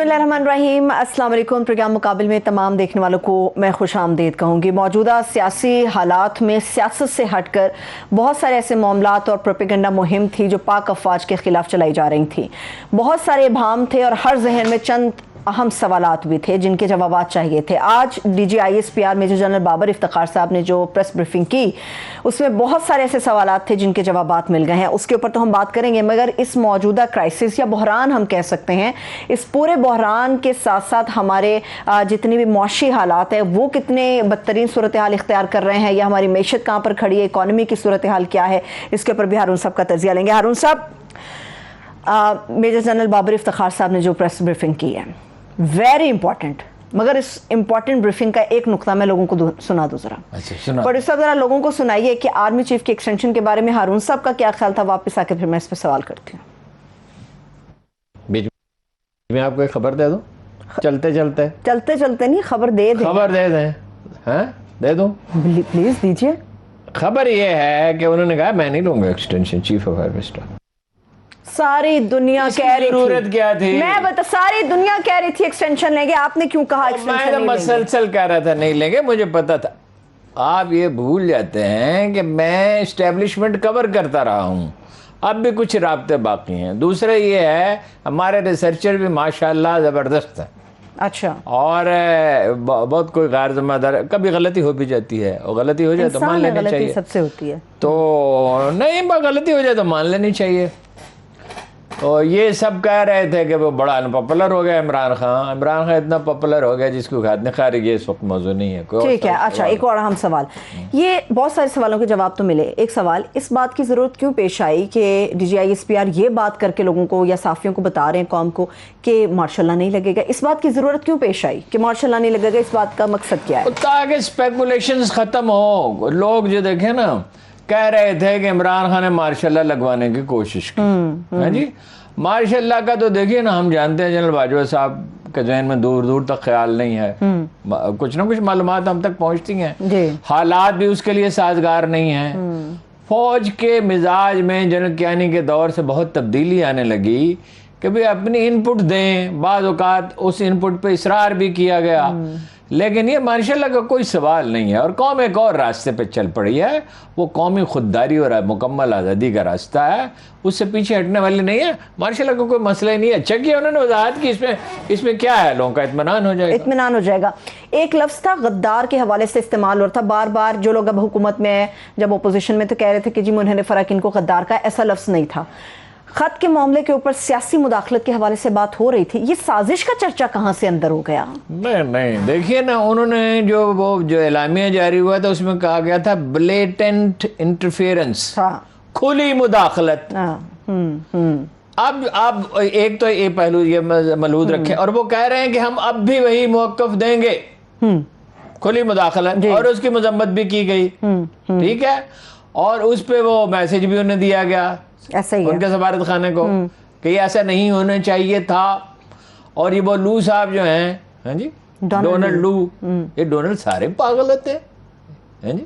बिस्मिल्लाहिर्रहमानिर्रहीम। अस्सलाम वालेकुम। प्रोग्राम मुकाबिल में तमाम देखने वालों को मैं खुश आमदीद कहूँगी। मौजूदा सियासी हालात में सियासत से हटकर बहुत सारे ऐसे मामलात और प्रोपेगेंडा मुहिम थी जो पाक अफवाज के खिलाफ चलाई जा रही थी। बहुत सारे इबाहम थे और हर जहन में चंद अहम सवालात भी थे जिनके जवाब चाहिए थे। आज DGISPR major general Babar Iftikhar साहब ने जो प्रेस ब्रीफिंग की उसमें बहुत सारे ऐसे सवालात थे जिनके जवाब मिल गए हैं, उसके ऊपर तो हम बात करेंगे। मगर इस मौजूदा क्राइसिस या बहरान हम कह सकते हैं, इस पूरे बहरान के साथ साथ हमारे जितनी भी मुआशी हालात है वो कितने बदतरीन सूरत हाल इख्तियार कर रहे हैं या हमारी मैशत कहाँ पर खड़ी है, इकॉनमी की सूरत हाल क्या है, इसके ऊपर भी हारून साहब का तजिया लेंगे। हारून साहब, मेजर जनरल बाबर इफ्तिखार साहब ने जो प्रेस ब्रीफिंग की है वेरी इंपॉर्टेंट, मगर इस इंपॉर्टेंट ब्रीफिंग का एक नुक्ता मैं लोगों को सुना दूं जरा। अच्छा, पर इसका जरा लोगों को सुनाइए कि आर्मी चीफ के एक्सटेंशन के बारे में हारून साहब का क्या ख्याल था। वापस आके फिर मैं इस पर सवाल करती हूँ। बीच में आपको एक खबर दे दूं? चलते चलते नहीं, खबर दे दें। दे दूं? प्लीज दीजिए। खबर ये है कि उन्होंने कहा मैं नहीं लूंगा extension chief of air staff. सारी दुनिया कह रही जरूरत थी, क्या थी? मैं बता, सारी दुनिया कह रही थी एक्सटेंशन लेंगे, आपने क्यों कहा एक्सटेंशन मैं तो मसलसल कह रहा था नहीं लेंगे, मुझे पता था। आप ये भूल जाते हैं कि मैं एस्टेब्लिशमेंट कवर करता रहा हूँ, अब भी कुछ राब्ते बाकी हैं। दूसरा ये है हमारे रिसर्चर भी माशाल्लाह ज़बरदस्त है। अच्छा। और बहुत कोई गैर जिम्मेदार, कभी गलती हो भी जाती है और गलती हो जाए तो मान लेनी चाहिए, सबसे होती है तो नहीं, गलती हो जाए तो मान लेनी चाहिए। और ये सब कह रहे थे कि वो बड़ा अनपॉपुलर हो गया इमरान खान इतना पॉपुलर हो गया जिसको खैर ये इस वक्त मौजूद नहीं है। ठीक है। अच्छा, एक और अहम सवाल, ये बहुत सारे सवालों के जवाब तो मिले। एक सवाल, इस बात की ज़रूरत क्यों पेश आई कि DGISPR ये बात करके लोगों को या साफियों को बता रहे हैं कौम को कि मार्शल नहीं लगेगा? इस बात की ज़रूरत क्यों पेश आई कि मार्शल नहीं लगेगा? इस बात का मकसद क्या है? ताकि स्पेकुलेशंस ख़त्म हो। लोग जो देखे ना कह रहे थे कि इमरान खान ने मार्शल लगवाने की कोशिश की है जी। मार्शल का तो देखिए ना, हम जानते हैं जनरल बाजवा साहब के जहन में दूर दूर तक ख्याल नहीं है। कुछ ना कुछ मालूमात हम तक पहुंचती हैं, हालात भी उसके लिए साजगार नहीं है। फौज के मिजाज में जनरल कियानी के दौर से बहुत तब्दीली आने लगी कि भाई अपनी इनपुट दें। बाज़ औक़ात उस इनपुट पे इसरार भी किया गया, लेकिन ये मार्शल का कोई सवाल नहीं है। और कौम एक और रास्ते पे चल पड़ी है, वो कौमी खुददारी और मुकम्मल आज़ादी का रास्ता है, उससे पीछे हटने वाली नहीं है। मार्शल का कोई मसला ही नहीं है। अच्छा किया उन्होंने वजाहत की, इसमें क्या है, लोगों का इत्मीनान हो जाएगा। एक लफ्ज़ था गद्दार के हवाले से इस्तेमाल हो रहा था बार बार। जो लोग अब हुकूमत में, जब अपोजिशन में, तो कह रहे थे कि जी मुन्हर फ़रक इनको गद्दार का, ऐसा लफ्ज़ नहीं था। खत के मामले के ऊपर सियासी मुदाखलत के हवाले से बात हो रही थी। ये साजिश का चर्चा कहाँ से अंदर हो गया? नहीं, देखिए ना, उन्होंने जो एलामिया जारी हुआ था उसमें कहा गया था ब्लेटेंट इंटरफेरेंस, खुली मुदाखलत। अब एक तो ये पहलू ये मलूद रखे, और वो कह रहे हैं कि हम अब भी वही मौक़िफ़ देंगे, खुली मुदाखलत, और उसकी मजम्मत भी की गई। ठीक है, और उस पे वो मैसेज भी उन्हें दिया गया ऐसा ही उनके सफारत खाने को कि ऐसा नहीं होना चाहिए था। और ये वो लू साहब जो हैं, हैं जी, डोनाल्ड लू, ये डोनाल्ड सारे पागल होते हैं जी।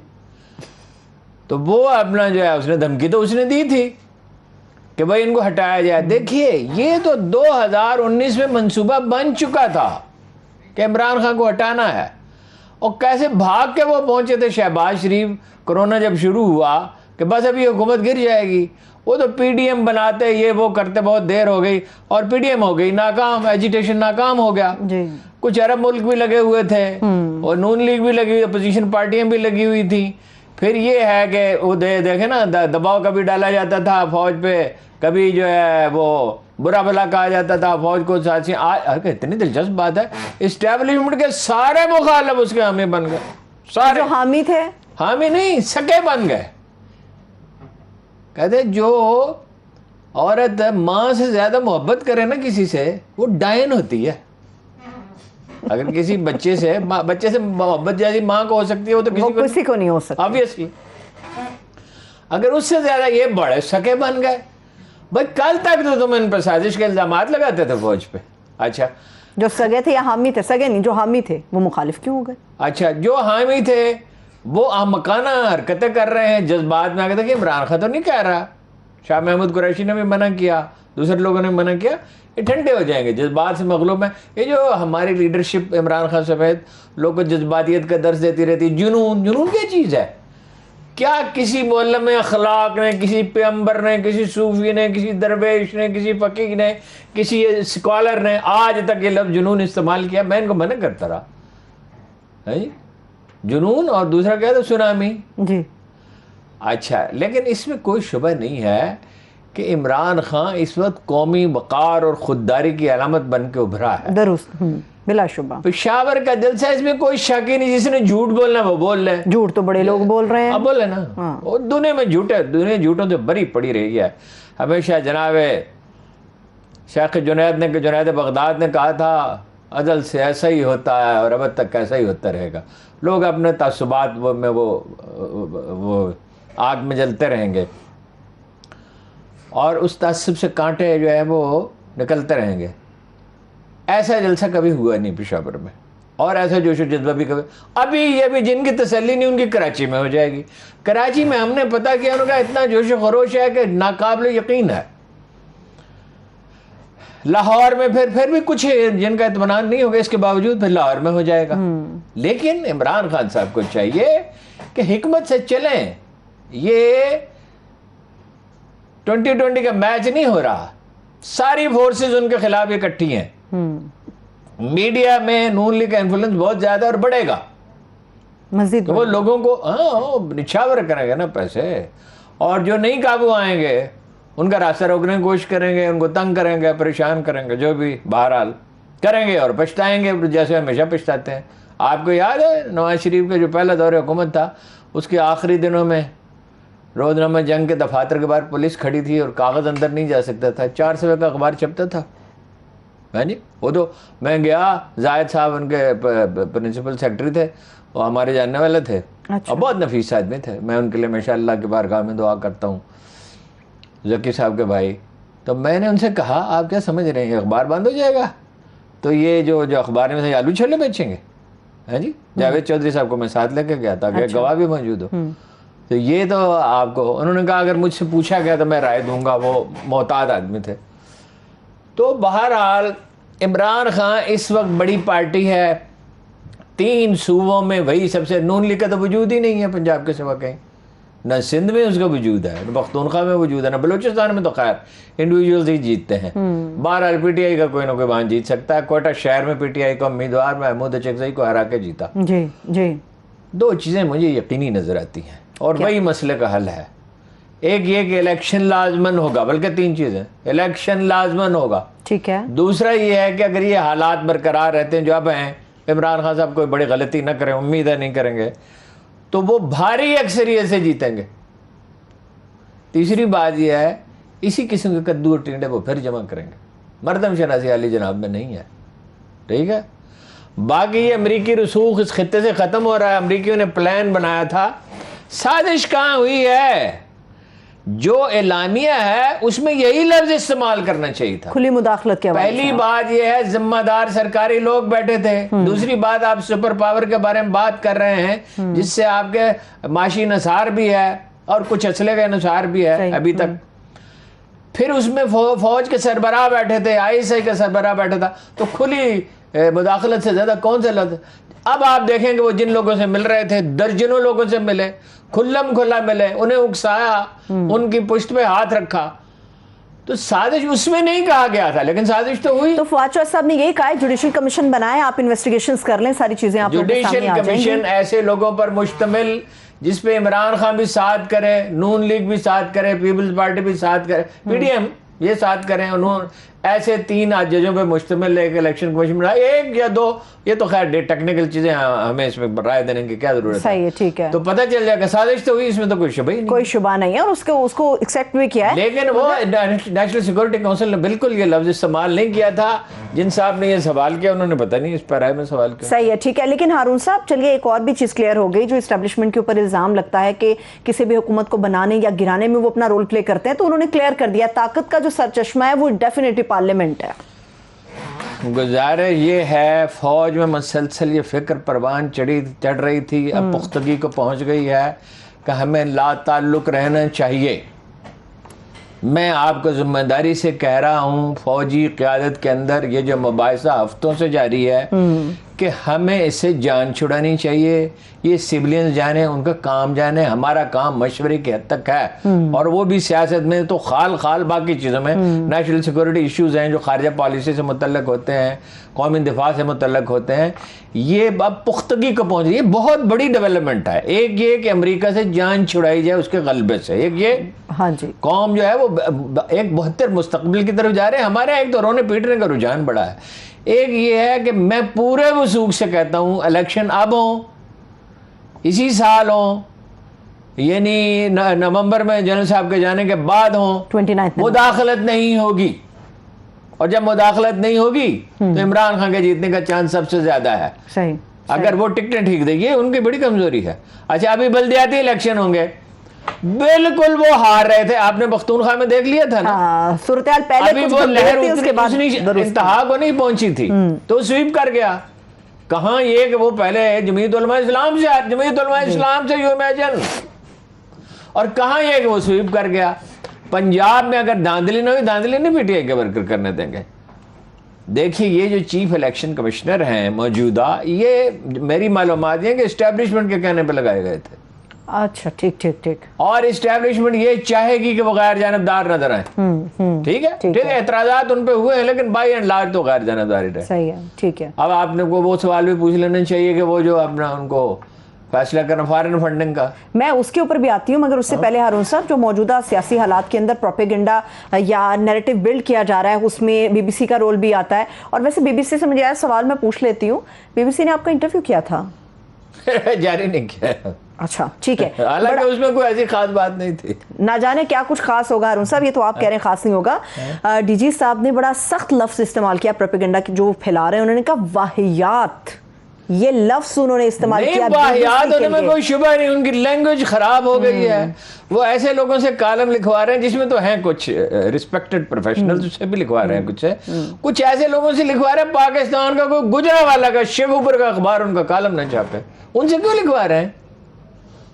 तो वो अपना जो है उसने धमकी तो उसने दी थी कि भाई इनको हटाया जाए। देखिए ये तो 2019 में मंसूबा बन चुका था कि इमरान खान को हटाना है, और कैसे भाग के वो पहुंचे थे शहबाज शरीफ। कोरोना जब शुरू हुआ कि बस अभी हुकूमत गिर जाएगी, वो तो PDM बनाते ये वो करते बहुत देर हो गई, और PDM हो गई नाकाम, एजिटेशन नाकाम हो गया जी। कुछ अरब मुल्क भी लगे हुए थे और नून लीग भी लगी हुई, अपोजिशन पार्टियां भी लगी हुई थी। फिर ये है कि वो देखे ना, दबाव कभी डाला जाता था फौज पे, कभी जो है वो बुरा भला कहा जाता था फौज को। साथ ही इतनी दिलचस्प बात है, इस्टेब्लिशमेंट के सारे मुखालिफ उसके हामी बन गए। सारे जो हामी थे, हामी नहीं सके बन गए। कहते जो औरत माँ से ज्यादा मोहब्बत करे ना किसी से, वो डायन होती है। अगर किसी बच्चे से मोहब्बत जैसी माँ को हो सकती है, वो तो किसी को नहीं हो सकती ऑब्वियसली। अगर उससे ज्यादा ये बड़े सके बन गए। भाई कल तक तो तुम इन पर साजिश के इल्जामात लगाते थे फौज पे। अच्छा, जो सगे थे या हामी थे? सगे नहीं, जो हामी थे वो मुखालिफ क्यों हो गए? अच्छा, जो हामी थे वो आमकाना हरकतें कर रहे हैं, जज्बात में आके। देखिए इमरान खान तो नहीं कह रहा शाह महमूद कुरैशी ने भी मना किया, दूसरे लोगों ने मना किया। ये ठंडे हो जाएंगे, जज्बात से मगलूब है। ये जो हमारी लीडरशिप इमरान खान समेत लोगों को जज्बातियत का दर्ज देती रहती है, जुनून क्या चीज़ है? क्या किसी मोहल्ले में अखलाक ने, किसी पैगंबर ने, किसी सूफी ने, किसी दरवेश ने, किसी फकीह ने, किसी स्कॉलर ने आज तक ये लफ्ज़ जुनून इस्तेमाल किया? मैं इनको मना करता रहा है जी। जुनून और दूसरा क्या था? सुनामी जी। अच्छा, लेकिन इसमें कोई शुबह नहीं है कि इमरान खान इस वक्त कौमी वक़ार और खुददारी की अलामत बन के उभरा है। दुरुस्त, बिलाशुबा। पेशावर का जलसा, इसमें कोई शक ही नहीं। जिसने झूठ बोलना वो बोल रहे हैं। झूठ तो बड़े लोग बोल रहे हैं। अब बोले ना, हाँ। और दुनिया में झूठ है, दुनिया झूठों से बरी पड़ी रही है हमेशा। जनाब शेख जुनैद बगदाद ने कहा था, अजल से ऐसा ही होता है और अब तक ऐसा ही होता रहेगा। लोग अपने तासुबात में वो आग में जलते रहेंगे और उस तासुब से कांटे जो है वो निकलते रहेंगे। ऐसा जलसा कभी हुआ नहीं पेशावर में, और ऐसा जोश व जज्बा भी कभी। अभी ये भी जिनकी तसल्ली नहीं उनकी कराची में हो जाएगी। कराची में हमने पता किया, उनका इतना जोश व खरोश है कि नाकाबिल यकीन है। लाहौर में फिर भी कुछ जिनका इत्मीनान नहीं होगा, इसके बावजूद फिर लाहौर में हो जाएगा। लेकिन इमरान खान साहब को चाहिए कि हिकमत से चलें। ये 2020 का मैच नहीं हो रहा, सारी फोर्सेस उनके खिलाफ इकट्ठी हैं। मीडिया में नून लीग का इन्फ्लुएंस बहुत ज्यादा और बढ़ेगा मजीद, तो वो लोगों को निछावर करेंगे ना पैसे, और जो नहीं काबू आएंगे उनका रास्ता रोकने की कोशिश करेंगे, उनको तंग करेंगे, परेशान करेंगे, जो भी बहरहाल करेंगे और पछताएंगे जैसे हमेशा पछताते हैं। आपको याद है नवाज शरीफ का जो पहला दौर हुकूमत था, उसके आखिरी दिनों में रोजनामा जंग के दफातर के बाहर पुलिस खड़ी थी और कागज़ अंदर नहीं जा सकता था, 4 सौ का अखबार छपता था। है जी, वो तो मैं गया, जायद साहब उनके प्रिंसिपल सेक्रेटरी थे, वो हमारे जानने वाले थे। अच्छा। और बहुत नफीस आदमी थे। मैं उनके लिए हमेशा अल्लाह की बारगाह में दुआ करता हूँ, जकी साहब के भाई। तो मैंने उनसे कहा, आप क्या समझ रहे हैं अखबार बंद हो जाएगा तो ये जो अखबार में से आलू छोले बेचेंगे? है जी। जावेद चौधरी साहब को मैं साथ लेके गया था, अच्छा। गवाह भी मौजूद हो। तो ये तो आपको, उन्होंने कहा अगर मुझसे पूछा गया तो मैं राय दूंगा। वो मोहताद आदमी थे। तो बहरहाल इमरान खान इस वक्त बड़ी पार्टी है, 3 सूबों में वही सबसे, नून लीग का तो वजूद ही नहीं है पंजाब के सिवा कहीं, न सिंध में उसका वजूद है, न पख्तूनख्वा में वजूद है, न बलूचिस्तान में। तो खैर इंडिविजुअल्स ही जीतते हैं। बहरहाल पीटीआई का कोई ना कोई वहां जीत सकता है। कोयटा शहर में पीटीआई का उम्मीदवार महमूद अचकज़ई को हरा के जीता। जी जी। 2 चीज़ें मुझे यकीनी नजर आती हैं और वही मसले का हल है। एक ये कि इलेक्शन लाजमन होगा, बल्कि 3 चीज़ें, इलेक्शन लाजमन होगा, ठीक है। दूसरा ये है कि अगर ये हालात बरकरार रहते हैं जो अब हैं, इमरान खान साहब कोई बड़ी गलती न करें, उम्मीद है नहीं करेंगे, तो वो भारी अक्सरियत से जीतेंगे। तीसरी बात यह है, इसी किस्म के कद्दू और टिंडे वो फिर जमा करेंगे। मरदम शनासी अली जनाब में नहीं है, ठीक है। बाकी ये अमरीकी रसूख इस खत्ते से ख़त्म हो रहा है। अमरीकियों ने प्लान बनाया था, साजिश कहाँ हुई है? जो एलानिया है उसमें यही लफ्ज इस्तेमाल करना चाहिए था, खुली मुदाखलत के हवाले से। पहली बात यह है, जिम्मेदार सरकारी लोग बैठे थे। दूसरी बात, आप सुपर पावर के बारे में बात कर रहे हैं जिससे आपके माशी नसार भी है और कुछ असले का नसार भी है अभी तक। फिर उसमें फौज के सरबराह बैठे थे, ISI का सरबराह बैठा था। तो खुली मुदाखलत से ज्यादा कौन सा लफ्ज? अब आप देखेंगे वो जिन लोगों से मिल रहे थे, दर्जनों लोगों से मिले, खुल्लम खुल्ला मिले, उन्हें उकसाया, उनकी पुश्त पे हाथ रखा। तो साजिश उसमें नहीं कहा गया था, लेकिन साजिश तो हुई। तो फवाद चौधरी साहब ने यही कहा, जुडिशल कमीशन बनाए, आप इन्वेस्टिगेशंस कर लें, सारी चीजें आप लोगों के सामने आ जाएंगी। जुडिशल कमीशन ऐसे लोगों पर मुश्तमिल जिसपे इमरान खान भी साथ करे, नून लीग भी साथ करे, पीपल्स पार्टी भी साथ करे, PDM ये साथ करें। उन्होंने ऐसे 3 जजों पे मुश्तमिल एक इलेक्शन कमीशन बनाया, 1 या 2, ये तो खैर टेक्निकल चीजें, हमें इसमें राय देने की क्या जरूरत है। सही है, ठीक है। तो पता चल जाएगा साजिश तो हुई, इसमें तो कोई शुबा ही नहीं, कोई शुबा नहीं है, और उसको एक्सेप्ट भी किया है। लेकिन वो नेशनल सिक्योरिटी काउंसिल ने बिल्कुल ये लफ्ज इस्तेमाल नहीं किया था। जिन साहब ने ये सवाल किया उन्होंने पता नहीं इस पर राय में सवाल किया। सही है, ठीक है। लेकिन हारून साहब, चलिए एक और भी चीज क्लियर हो गई। जो एस्टेब्लिशमेंट के ऊपर इल्जाम लगता है कि किसी भी हुकूमत को बनाने या गिराने में वो अपना रोल प्ले करते हैं, तो उन्होंने क्लियर कर दिया, ताकत का जो सरचश्मा है वो डेफिनेटली पार्लियामेंट है। गुजारे ये है, फौज में मसलसल ये फिक्र परवान चढ़ रही थी, अब पुख्तगी को पहुंच गई है कि हमें ला ताल्लुक रहना चाहिए। मैं आपको जिम्मेदारी से कह रहा हूँ, फौजी क़यादत के अंदर ये जो मुबाहिसा हफ्तों से जारी है कि हमें इससे जान छुड़ानी चाहिए। ये सिविलियंस जाने, उनका काम जाने, हमारा काम मशवरे की हद तक है। और वो भी सियासत में तो खाल खाल बाकी चीज़ों में नेशनल सिक्योरिटी इश्यूज़ हैं जो खारजा पॉलिसी से मुतल्लक होते हैं, कौमी दिफा से मुतल्लक होते हैं। ये अब पुख्तगी को पहुँच रही है, बहुत बड़ी डेवलपमेंट है। एक ये कि अमेरिका से जान छुड़ाई जाए उसके गलबे से, एक ये हाँ जी, कौम जो है वो एक बेहतर मुस्तकबिल की तरफ जा रहे हैं। हमारे एक तो रोने पीटने का रुझान बढ़ा है। एक ये है कि मैं पूरे वसूख से कहता हूँ इलेक्शन अब हो, इसी साल हो, यानी नवंबर में जनरल साहब के जाने के बाद हो, 29 मुदाखलत नहीं होगी। और जब मुदाखलत नहीं होगी तो इमरान खान के जीतने का चांस सबसे ज्यादा है। सही, अगर वो टिकटें ठीक देगी, उनकी बड़ी कमजोरी है। अच्छा, अभी बल्दियाती इलेक्शन होंगे, बिल्कुल वो हार रहे थे, आपने पख्तूनख्वा में देख लिया था ना। हाँ, सूरत-ए-हाल पहले अभी कुछ वो गंभीर लहर थी, उसके बाद इंतहा को नहीं पहुंची थी तो स्वीप कर गया। कहाँ ये कि वो पहले जमीयत उलमा इस्लाम से यू इमेजिन, और कहाँ ये कि वो स्वीप कर गया। पंजाब में अगर धांधली न हुई, धांधली नहीं पीटीआई के वर्कर करने देंगे। देखिए, ये जो चीफ इलेक्शन कमिश्नर हैं मौजूदा, ये मेरी मालूमात है कि इस्टेब्लिशमेंट के कहने पे लगाए गए थे। अच्छा, ठीक ठीक ठीक। और इस्टेब्लिशमेंट ये चाहेगी कि वो गैर जानबदार नजर आए। ठीक है, एतराजात उन पे हुए हैं, लेकिन बाई एंड लार्ज तो गैर जानबदारी रहे। सही है, ठीक है। अब आपने को वो सवाल भी पूछ लेना चाहिए कि वो जो अपना उनको फैसला करना फॉरेन फंडिंग का, मैं उसके ऊपर भी आती हूँ, मगर उससे पहले हारून साहब, जो मौजूदा सियासी हालात के अंदर प्रोपेगेंडा या नैरेटिव बिल्ड किया जा रहा है, उसमें बीबीसी का रोल भी आता है। और वैसे बीबीसी से मुझे यार सवाल मैं पूछ लेती हूँ, बीबीसी ने आपका इंटरव्यू किया था? जारी नहीं किया। अच्छा, ठीक है। हालांकि उसमें कोई ऐसी खास बात नहीं थी। ना जाने क्या कुछ खास होगा हारून साहब, ये तो आप कह रहे हैं खास नहीं होगा। डीजी साहब ने बड़ा सख्त लफ्ज इस्तेमाल किया प्रोपेगेंडा की जो फैला रहे हैं, उन्होंने कहा वाहियात, ये लफ्ज उन्होंने इस्तेमाल किया। वाहियात होने में कोई शुबह नहीं, उनकी लैंग्वेज खराब हो गई है। वो ऐसे लोगों से कालम लिखवा रहे हैं जिसमें तो हैं कुछ रिस्पेक्टेड प्रोफेशनल्स, उससे भी लिखवा रहे हैं, कुछ ऐसे लोगों से लिखवा रहे हैं पाकिस्तान का कोई गुजरांवाला का शेखुपुर का अखबार उनका कालम न छापे, उनसे क्यों लिखवा रहे हैं?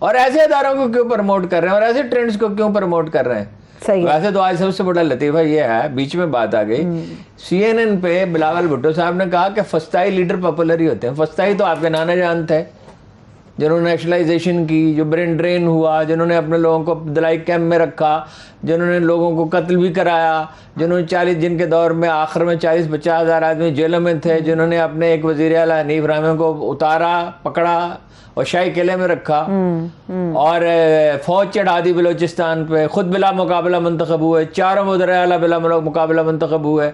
और ऐसे इदारों को क्यों प्रमोट कर रहे हैं, और ऐसे ट्रेंड्स को क्यों प्रमोट कर रहे हैं? सही। वैसे तो आज सबसे बड़ा लतीफा ये है, बीच में बात आ गई, CNN पे बिलावल भुट्टो साहब ने कहा कि फस्ताई लीडर पॉपुलर ही होते हैं। फस्ताई तो आपके नाना जान थे, जिन्होंने नेशनलाइजेशन की, जो ब्रेन ड्रेन हुआ, जिन्होंने अपने लोगों को दलाई कैंप में रखा, जिन्होंने लोगों को कत्ल भी कराया, जिन्होंने 40 दिन के दौर में आखिर में 40-50 हज़ार आदमी जेलों में थे, जिन्होंने अपने एक वज़ीर आला हनीफ रहमान को उतारा, पकड़ा और शाही किले में रखा, और फौज चढ़ा दी बलोचिस्तान पे, खुद बिला मुकाबला मुंतखब हुए, चारों वज़ीर आला बिला मुकाबला मुंतखब हुए,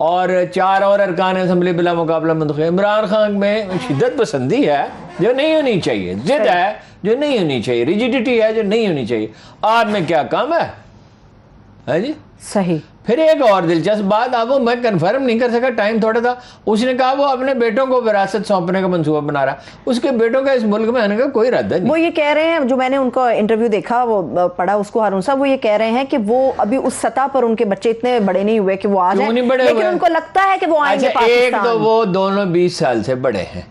और 4 और अरकान असम्बली बिला मुकाबला मुंतखब। इमरान खान में शिद्दत पसंदी है जो नहीं होनी चाहिए, जिद है जो नहीं होनी चाहिए, रिजिडिटी है जो नहीं होनी चाहिए। आप में क्या काम है जी? सही। फिर एक और दिलचस्प बात, आप वो मैं कंफर्म नहीं कर सका, टाइम थोड़ा था, उसने कहा वो अपने बेटों को विरासत सौंपने का मंसूबा बना रहा। उसके बेटों का इस मुल्क में आने का कोई इरादा नहीं। वो ये कह रहे हैं, जो मैंने उनका इंटरव्यू देखा, वो पढ़ा उसको हारून साहब, वो ये कह रहे हैं कि वो अभी उस सतह पर उनके बच्चे इतने बड़े नहीं हुए कि वो आ जाएं, लेकिन उनको लगता है कि वो आएंगे पाकिस्तान। एक तो वो दोनों 20 साल से बड़े हैं,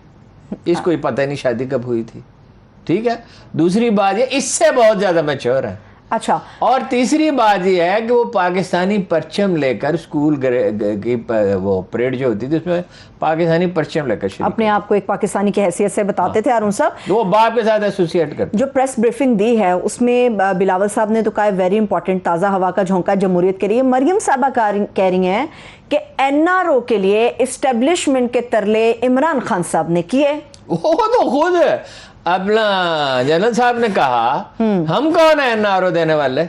इसको ही पता नहीं शादी कब हुई थी। ठीक है, दूसरी बात ये इससे बहुत ज्यादा मैच्योर है। अच्छा, और तीसरी बात यह है कि वो पाकिस्तानी परचम लेकर स्कूल की वो परेड जो होती थी उसमें पाकिस्तानी परचम लेकर अपने आप को एक पाकिस्तानी की हैसियत से बताते थे हारून साहब। वो बाप के साथ एसोसिएट करते। जो प्रेस ब्रीफिंग दी है उसमें बिलावल साहब ने तो कहा वेरी इंपॉर्टेंट, ताज़ा हवा का झोंका जमहूरियत के लिए। मरियम साहबा कह रही हैं कि NRO के लिए इस्टेब्लिशमेंट के तरले इमरान खान साहब ने किए। वो तो खुद अपना जनरल साहब ने कहा हम कौन है NRO देने वाले।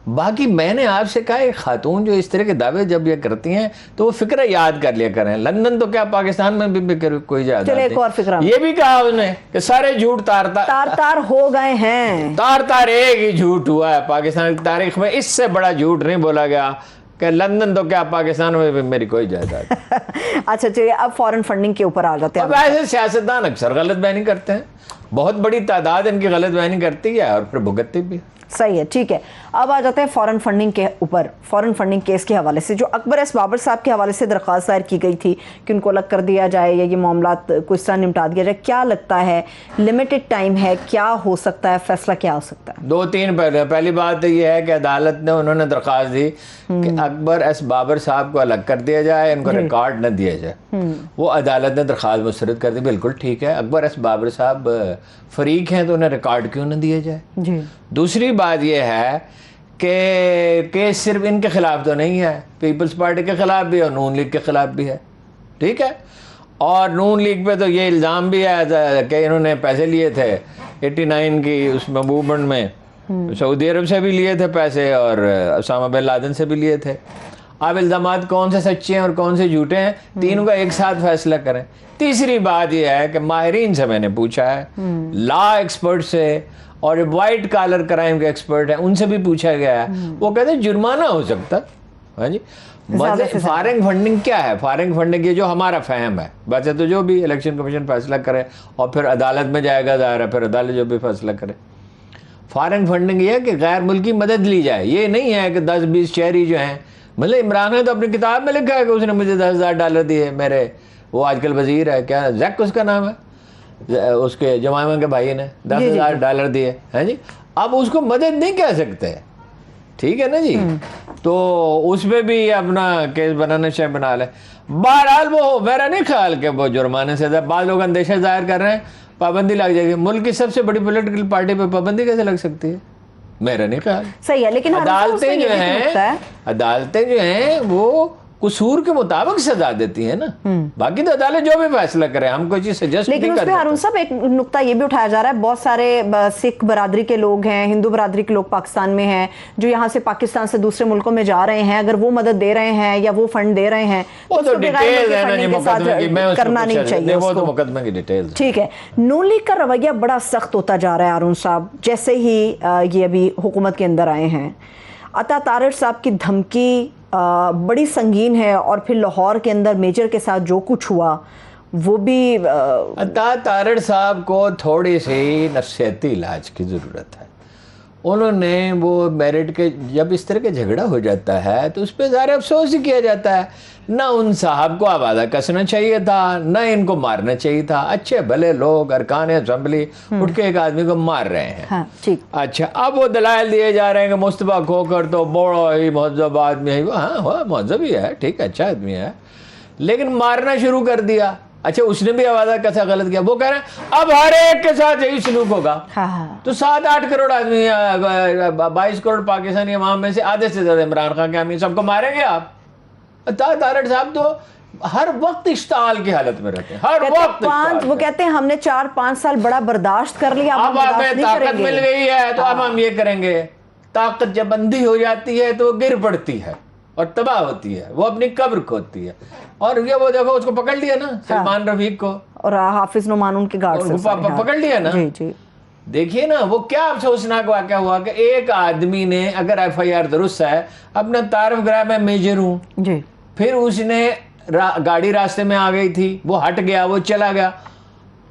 बाकी मैंने आपसे कहा, एक खातून जो इस तरह के दावे जब ये करती हैं तो वो फिक्र याद कर लिया करें, लंदन तो क्या पाकिस्तान में भी कोई ज्यादा। चले एक और फिक्र, ये भी कहा उसने कि सारे झूठ तार हो गए हैं। तार एक ही झूठ हुआ है पाकिस्तान की तारीख में, इससे बड़ा झूठ नहीं बोला गया कि लंदन तो क्या पाकिस्तान में भी मेरी कोई जायदाद। अच्छा चलिए, अब फॉरेन फंडिंग के ऊपर आ जाते हैं। अब ऐसे सियासतदान अक्सर गलत बयानी करते हैं। बहुत बड़ी तादाद इनकी गलत बयानी करती है और फिर भुगतती भी। सही है, ठीक है। अब आ जाते हैं फॉरेन फंडिंग के ऊपर। फॉरेन फंडिंग केस के हवाले से जो अकबर एस बाबर साहब के हवाले से दरख्वास्त दायर की गई थी कि उनको अलग कर दिया जाए या ये मामला को इस तरह निपटा दिया जाए, क्या लगता है लिमिटेड टाइम है, क्या हो सकता है, फैसला क्या हो सकता है? 2-3 पहली बात तो ये है कि अदालत ने उन्होंने दरख्वास्त दी कि अकबर एस बाबर साहब को अलग कर दिया जाए, इनको रिकॉर्ड न दिया जाए। वो अदालत ने दरख्वास्त मुस्तरद कर दी, बिल्कुल ठीक है। अकबर एस बाबर साहब फरीक हैं तो उन्हें रिकॉर्ड क्यों न दिया जाए। जी। दूसरी बात यह है कि केस सिर्फ इनके खिलाफ तो नहीं है, पीपल्स पार्टी के खिलाफ भी और नून लीग के खिलाफ भी है, ठीक है। और नून लीग पे तो ये इल्ज़ाम भी है कि इन्होंने पैसे लिए थे 89 की उसमें मूवमेंट में, सऊदी अरब से भी लिए थे पैसे और उसामा बिन लादेन से भी लिए थे। अब इल्ज़ामात कौन से सच्चे हैं और कौन से झूठे हैं, तीनों का एक साथ फैसला करें। तीसरी बात यह है कि माहिरीन से मैंने पूछा है, लॉ एक्सपर्ट से और वाइट कॉलर क्राइम के एक्सपर्ट हैं, उनसे भी पूछा गया है, वो कहते हैं जुर्माना हो सकता। हाँ जी। फॉरेन फंडिंग क्या है? फॉरेन फंडिंग ये जो हमारा फहम है, वैसे तो जो भी इलेक्शन कमीशन फैसला करे और फिर अदालत में जाएगा ज़ाहिर है, फिर अदालत जो भी फैसला करे। फॉरेन फंडिंग ये है कि गैर मुल्की मदद ली जाए, ये नहीं है कि 10-20 शहरी जो हैं, मतलब इमरान ने तो अपनी किताब में लिखा है कि उसने मुझे $10,000 दिए, मेरे वो आजकल वजीर है, क्या जैक उसका नाम है, उसके जमाइमा के भाई ने $10,000 दिए हैं जी। अब उसको मदद नहीं कह सकते, ठीक है ना जी। तो उसमें भी अपना केस बनाना चाहे बना ले। बहरहाल वो मेरा नहीं ख्याल कि वो जुर्माने से, बाद लोग अंदेशा जाहिर कर रहे हैं पाबंदी लग जाएगी। मुल्क की सबसे बड़ी पॉलिटिकल पार्टी पे पाबंदी कैसे लग सकती है? मेरा नहीं ख्याल। सही है, लेकिन अदालतें जो हैं वो कसूर के मुताबिक सजा देती है ना, बाकी तो अदालत जो भी फैसला करे, हम कोई चीज सजेस्ट नहीं लेकिन कर उसमें हारून साहब एक नुक्ता ये भी उठाया जा रहा है, बहुत सारे सिख बरादरी के लोग हैं, हिंदू बरादरी के लोग पाकिस्तान में हैं, जो यहाँ से पाकिस्तान से दूसरे मुल्कों में जा रहे हैं, अगर वो मदद दे रहे हैं या वो फंड दे रहे हैं वो तो डिटेल है ना जी, मुकदमे की मैं करना नहीं चाहिए, वो तो मुकदमे की डिटेल। ठीक है। नून लीग का रवैया बड़ा सख्त होता जा रहा है हारून साहब, जैसे ही ये अभी हुकूमत के अंदर आए हैं। अता तारड़ साहब की धमकी बड़ी संगीन है, और फिर लाहौर के अंदर मेजर के साथ जो कुछ हुआ वो भी अता तारड़ साहब को थोड़ी सी नफ्सियाती इलाज की ज़रूरत है। उन्होंने वो मेरिट के, जब इस तरह का झगड़ा हो जाता है तो उस पर ज़्यादा अफसोस ही किया जाता है। ना उन साहब को आवाज़ा कसना चाहिए था, ना इनको मारना चाहिए था। अच्छे भले लोग अरकान असेंबली उठ के एक आदमी को मार रहे हैं। हाँ, ठीक। अच्छा, अब वो दलाइल दिए जा रहे हैं कि मुस्तफा खोकर तो बड़ा ही महजब आदमी है। हाँ महजब ही है, ठीक है, अच्छा आदमी है, लेकिन मारना शुरू कर दिया। अच्छा, उसने भी आवाज़ा कैसा गलत किया, वो कह रहे हैं अब हर एक के साथ यही सलूक होगा। हाँ। तो 7-8 करोड़ आदमी, 22 करोड़ पाकिस्तानी अवाम में से आधे से ज्यादा इमरान खान के आदमी, सबको मारेंगे आप? तारड़ साहब तो हर वक्त इश्ताल की हालत में रहते हैं, हर वक्त। वो कहते हैं हमने 4-5 साल बड़ा बर्दाश्त कर लिया, अब हमें ताकत मिल गई है तो अब हम ये करेंगे। ताकत जब बंदी हो जाती है तो गिर पड़ती है और तबाह होती है, वो अपनी कब्र खोदती है। और ये वो देखो, उसको पकड़ लिया ना, सलमान रफीक को, और हाफिज नुमान उनके गार्ड से पकड़ लिया ना। जी जी। देखिए ना, वो क्या अफसोसनाक वाक़या हुआ कि एक आदमी ने, अगर FIR दुरुस्त है, अपना तारफ कराया मैं मेजर हूँ जी, फिर उसने गाड़ी रास्ते में आ गई थी, वो हट गया, वो चला गया।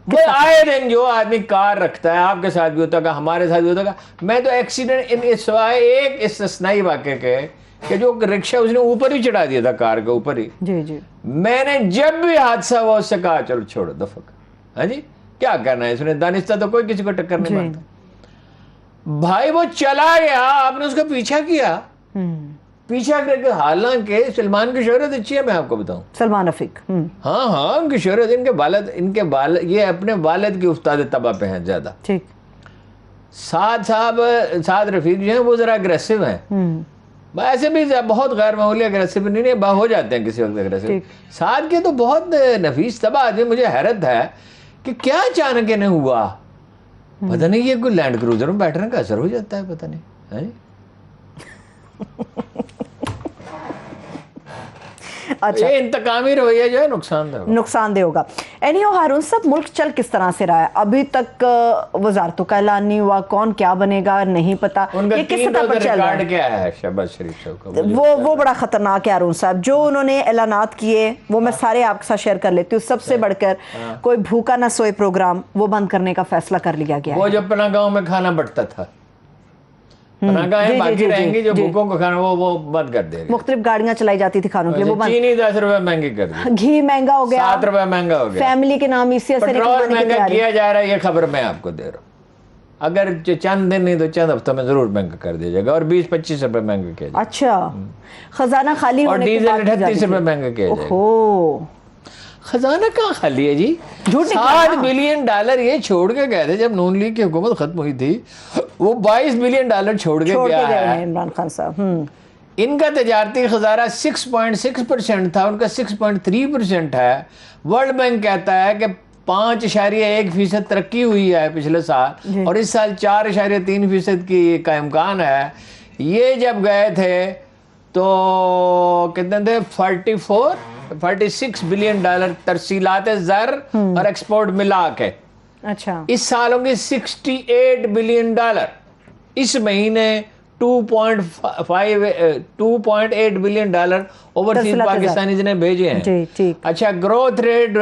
वो आए दिन जो आदमी कार रखता है, आपके साथ भी होता है, हमारे साथ भी होता है। मैं तो एक्सीडेंट सिवाय एक इस्तिस्नाई वाक़े के कि जो रिक्शा उसने ऊपर ही चढ़ा दिया था, कार के ऊपर ही। जी जी। मैंने जब भी हादसा हुआ उससे कहा चलो छोड़ो दफक, हाँ जी, क्या करना है, इसने दानिस्ता तो कोई किसी को टक्कर नहीं मारता। भाई वो चला गया, आपने उसका पीछा किया, पीछा करके, हालांकि सलमान की शोहरत अच्छी है, मैं आपको बताऊं, सलमान रफीक, हाँ उनकी शोहरत, इनके बालद ये अपने वालिद की उस्ताद तबा पे हैं ज्यादा, ठीक। साद रफीक जो है वो जरा अग्रेसिव हैं, ऐसे भी बहुत गैर मामूली अग्रेसिव नहीं हो जाते हैं किसी वक्त अग्रेसिव। साद के तो बहुत नफीस तबा आदमी, मुझे हैरत है कि क्या अचानक इन्हें हुआ, पता नहीं, ये कोई लैंड क्रूजर में बैठने का असर हो जाता है, पता नहीं है। अच्छा, ये इंतकामी रवैया जो है नुकसानदेह होगा। एनीहो हारून साहब, मुल्क चल किस तरह से रहा है अभी तक? वजारतों का ऐलान नहीं हुआ, कौन क्या बनेगा नहीं पता, ये किस सतह पर चल रहा है? क्या है शहबाज शरीफ साहब का? वो बड़ा खतरनाक है हारून साहब, जो उन्होंने ऐलानात किए वो मैं सारे आपके साथ शेयर कर लेती हूँ। सबसे बढ़कर कोई भूखा ना सोए प्रोग्राम वो बंद करने का फैसला कर लिया गया। वो जो पनागांव में खाना बंटता था, पनागाहें बाकी रहेंगी, जो भूखों को खाना वो बंद कर देंगे। मुख्तलिफ गाड़ियां चलाई जाती थी खानों के लिए, वो बंद। चीनी 10 रुपए महंगी कर दी, घी महंगा हो गया, 7 रुपए महंगा हो गया, फैमिली के नाम इसी से पेट्रोल महंगा किया जा रहा है। ये खबर मैं आपको दे रहा हूँ, अगर चंद दिन नहीं तो चंद हफ्तों में जरूर महंगा कर दिया जाएगा, और 20-25 रुपए महंगा किया जाएगा। अच्छा, खजाना खाली और होने के डीजल बाद 38 रुपए महंगा किया जाएगा। ओहो, खजाना कहाँ खाली है जी? झूठ नहीं 7 बिलियन डॉलर ये छोड़ के गए थे जब नून लीग की हुकूमत खत्म हुई थी, वो 22 बिलियन डॉलर छोड़ के गया है इमरान खान साहब। इनका तजारती खजाना 6.6% था, उनका 6.3% है। वर्ल्ड बैंक कहता है कि 5.1% तरक्की हुई है पिछले साल, और इस साल 4.3% की का इम्कान है। ये जब गए थे तो कितने थे? 46 बिलियन डॉलर तरसीलात ज़र और एक्सपोर्ट मिला के। अच्छा, इस साल होंगे 68 बिलियन डॉलर। इस महीने 2.8 बिलियन डॉलर ओवरसीज पाकिस्तानी ने भेजे हैं। जी, ठीक। अच्छा, ग्रोथ रेट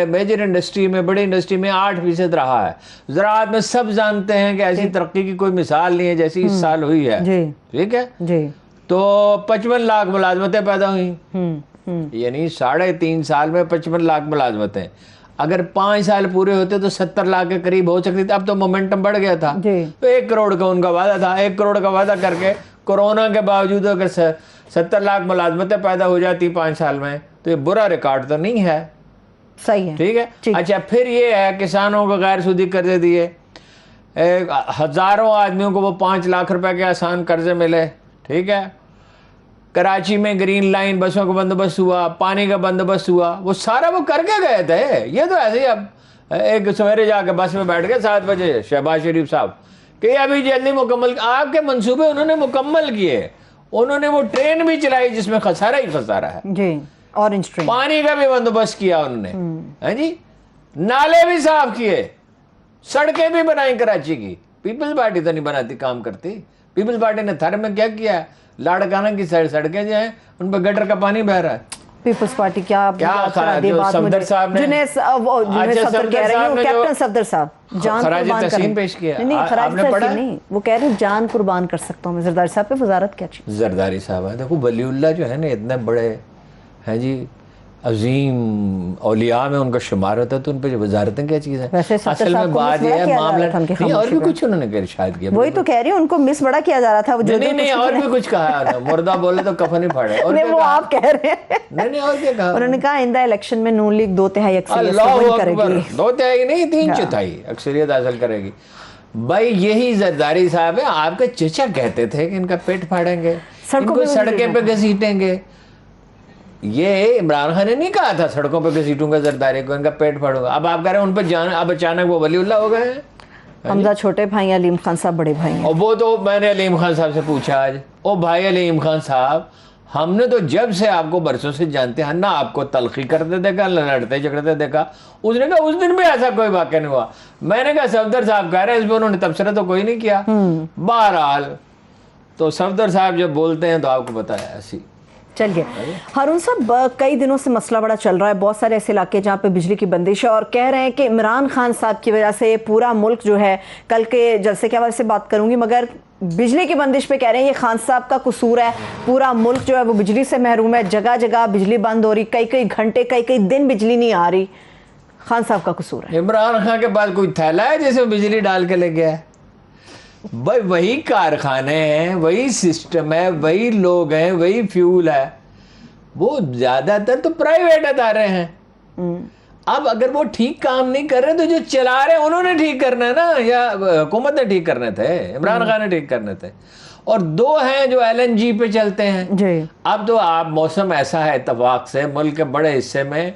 मेजर इंडस्ट्री में, बड़ी इंडस्ट्री में 8% रहा है। ज़राअत में सब जानते हैं कि ऐसी तरक्की की कोई मिसाल नहीं है जैसी इस साल हुई है। ठीक है जी। तो 55 लाख मुलाजमतें पैदा हुई, यानी 3.5 साल में 55 लाख मुलाजमतें। अगर 5 साल पूरे होते तो 70 लाख के करीब हो सकती थी। अब तो मोमेंटम बढ़ गया था, तो 1 करोड़ का उनका वादा था। 1 करोड़ का वादा करके कोरोना के बावजूद अगर 70 लाख मुलाजमतें पैदा हो जाती 5 साल में, तो ये बुरा रिकॉर्ड तो नहीं है। सही है, ठीक है। अच्छा, फिर ये है किसानों को गैर सूदी कर्जे दिए, हजारों आदमियों को वो 5 लाख रुपए के आसान कर्जे मिले। ठीक है। कराची में ग्रीन लाइन बसों का बंदोबस्त हुआ, पानी का बंदोबस्त हुआ, वो सारा वो करके गए थे। ये तो ऐसे ही अब एक सवेरे जाके बस में बैठ गए 7 बजे शहबाज शरीफ साहब कि अभी जल्दी मुकम्मल, आपके मंसूबे उन्होंने मुकम्मल किए। उन्होंने वो ट्रेन भी चलाई जिसमें खसारा ही खसारा है जी, ऑरेंज ट्रेन। पानी का भी बंदोबस्त किया उन्होंने, है जी। नाले भी साफ किए, सड़कें भी बनाई कराची की। पीपल्स पार्टी तो नहीं बनाती, काम करती। पीपल्स पार्टी ने थर में क्या किया? लाड़काना की सड़कें जो हैं उन पर गटर का पानी बह रहा है। पीपल्स पार्टी क्या सफदर साहब ने, कैप्टन सफदर साहब जान कुर्बान तहसीन पेश किया। आपने पढ़ा नहीं? वो कह रहे जान कुर्बान कर सकता हूँ मैं। जरदारी साहब पे वजारत क्या चीज? जरदारी साहब है, देखो वलीउल्लाह जो है ना, इतने बड़े हैं जी, अजीम औलिया में उनका शुमार होता है, तो उन पर वजारतें क्या चीज़ है? असल में बात यह है, मामला नहीं, और भी कुछ उन्होंने इरशाद किया। वही तो कह रही हूँ, उनको मिस बड़ा किया जा रहा था। नहीं, और भी कुछ कहा। मुर्दा बोले तो कफन ही फाड़े। और वो आप कह रहे हैं। नहीं, और क्या कहा उन्होंने? कहा आइंदा इलेक्शन में नून लीग 2/3 अक्सरियत करेगी। 2/3 नहीं, 3/4 अक्सरियत हासिल करेगी। भाई यही जरदारी साहब है। आपके चचा कहते थे कि इनका पेट फाड़ेंगे, इनको सड़कें पे घसीटेंगे। ये इमरान खान ने नहीं कहा था सड़कों पे घसीटूंगा जरदारी को, इनका पेट फाड़ूंगा। अब आप कह रहे हैं उन पर जान, अब अचानक वो वलीउल्लाह हो गए हैं। हमजा छोटे भाई, अलीम खान साहब बड़े भाई हैं। और वो तो मैंने अलीम खान साहब से पूछा आज, ओ भाई अलीम खान साहब, हमने तो जब से आपको बरसों से जानते हैं ना, आपको तलखी करते देखा, लड़ते झगड़ते देखा। उसने कहा उस दिन भी ऐसा कोई वाक़या नहीं हुआ। मैंने कहा सफदर साहब कह रहे हैं, इसमें उन्होंने तबसरा तो कोई नहीं किया। बहरहाल तो सफदर साहब जब बोलते हैं तो आपको पता है ऐसी। चलिए हारून साहब, कई दिनों से मसला बड़ा चल रहा है। बहुत सारे ऐसे इलाके जहाँ पे बिजली की बंदिश है, और कह रहे हैं कि इमरान खान साहब की वजह से पूरा मुल्क जो है, कल के जलसे के हवाले से बात करूंगी, मगर बिजली की बंदिश पे कह रहे हैं ये खान साहब का कसूर है। पूरा मुल्क जो है वो बिजली से महरूम है, जगह जगह बिजली बंद हो रही, कई घंटे कई दिन बिजली नहीं आ रही। खान साहब का कसूर है। इमरान खान के पास कोई थैला है जिसमें बिजली डाल के ले गया है? भाई वही कारखाने हैं, वही सिस्टम है, वही लोग हैं, वही फ्यूल है। वो ज्यादातर तो प्राइवेट अदारे हैं। अब अगर वो ठीक काम नहीं कर रहे तो जो चला रहे हैं उन्होंने ठीक करना है ना, या हुकूमत ने ठीक करने थे, इमरान खान ने ठीक करने थे। और 2 हैं जो LNG पे चलते हैं जी। अब तो आप मौसम ऐसा है, इत्तफाक से मुल्क के बड़े हिस्से में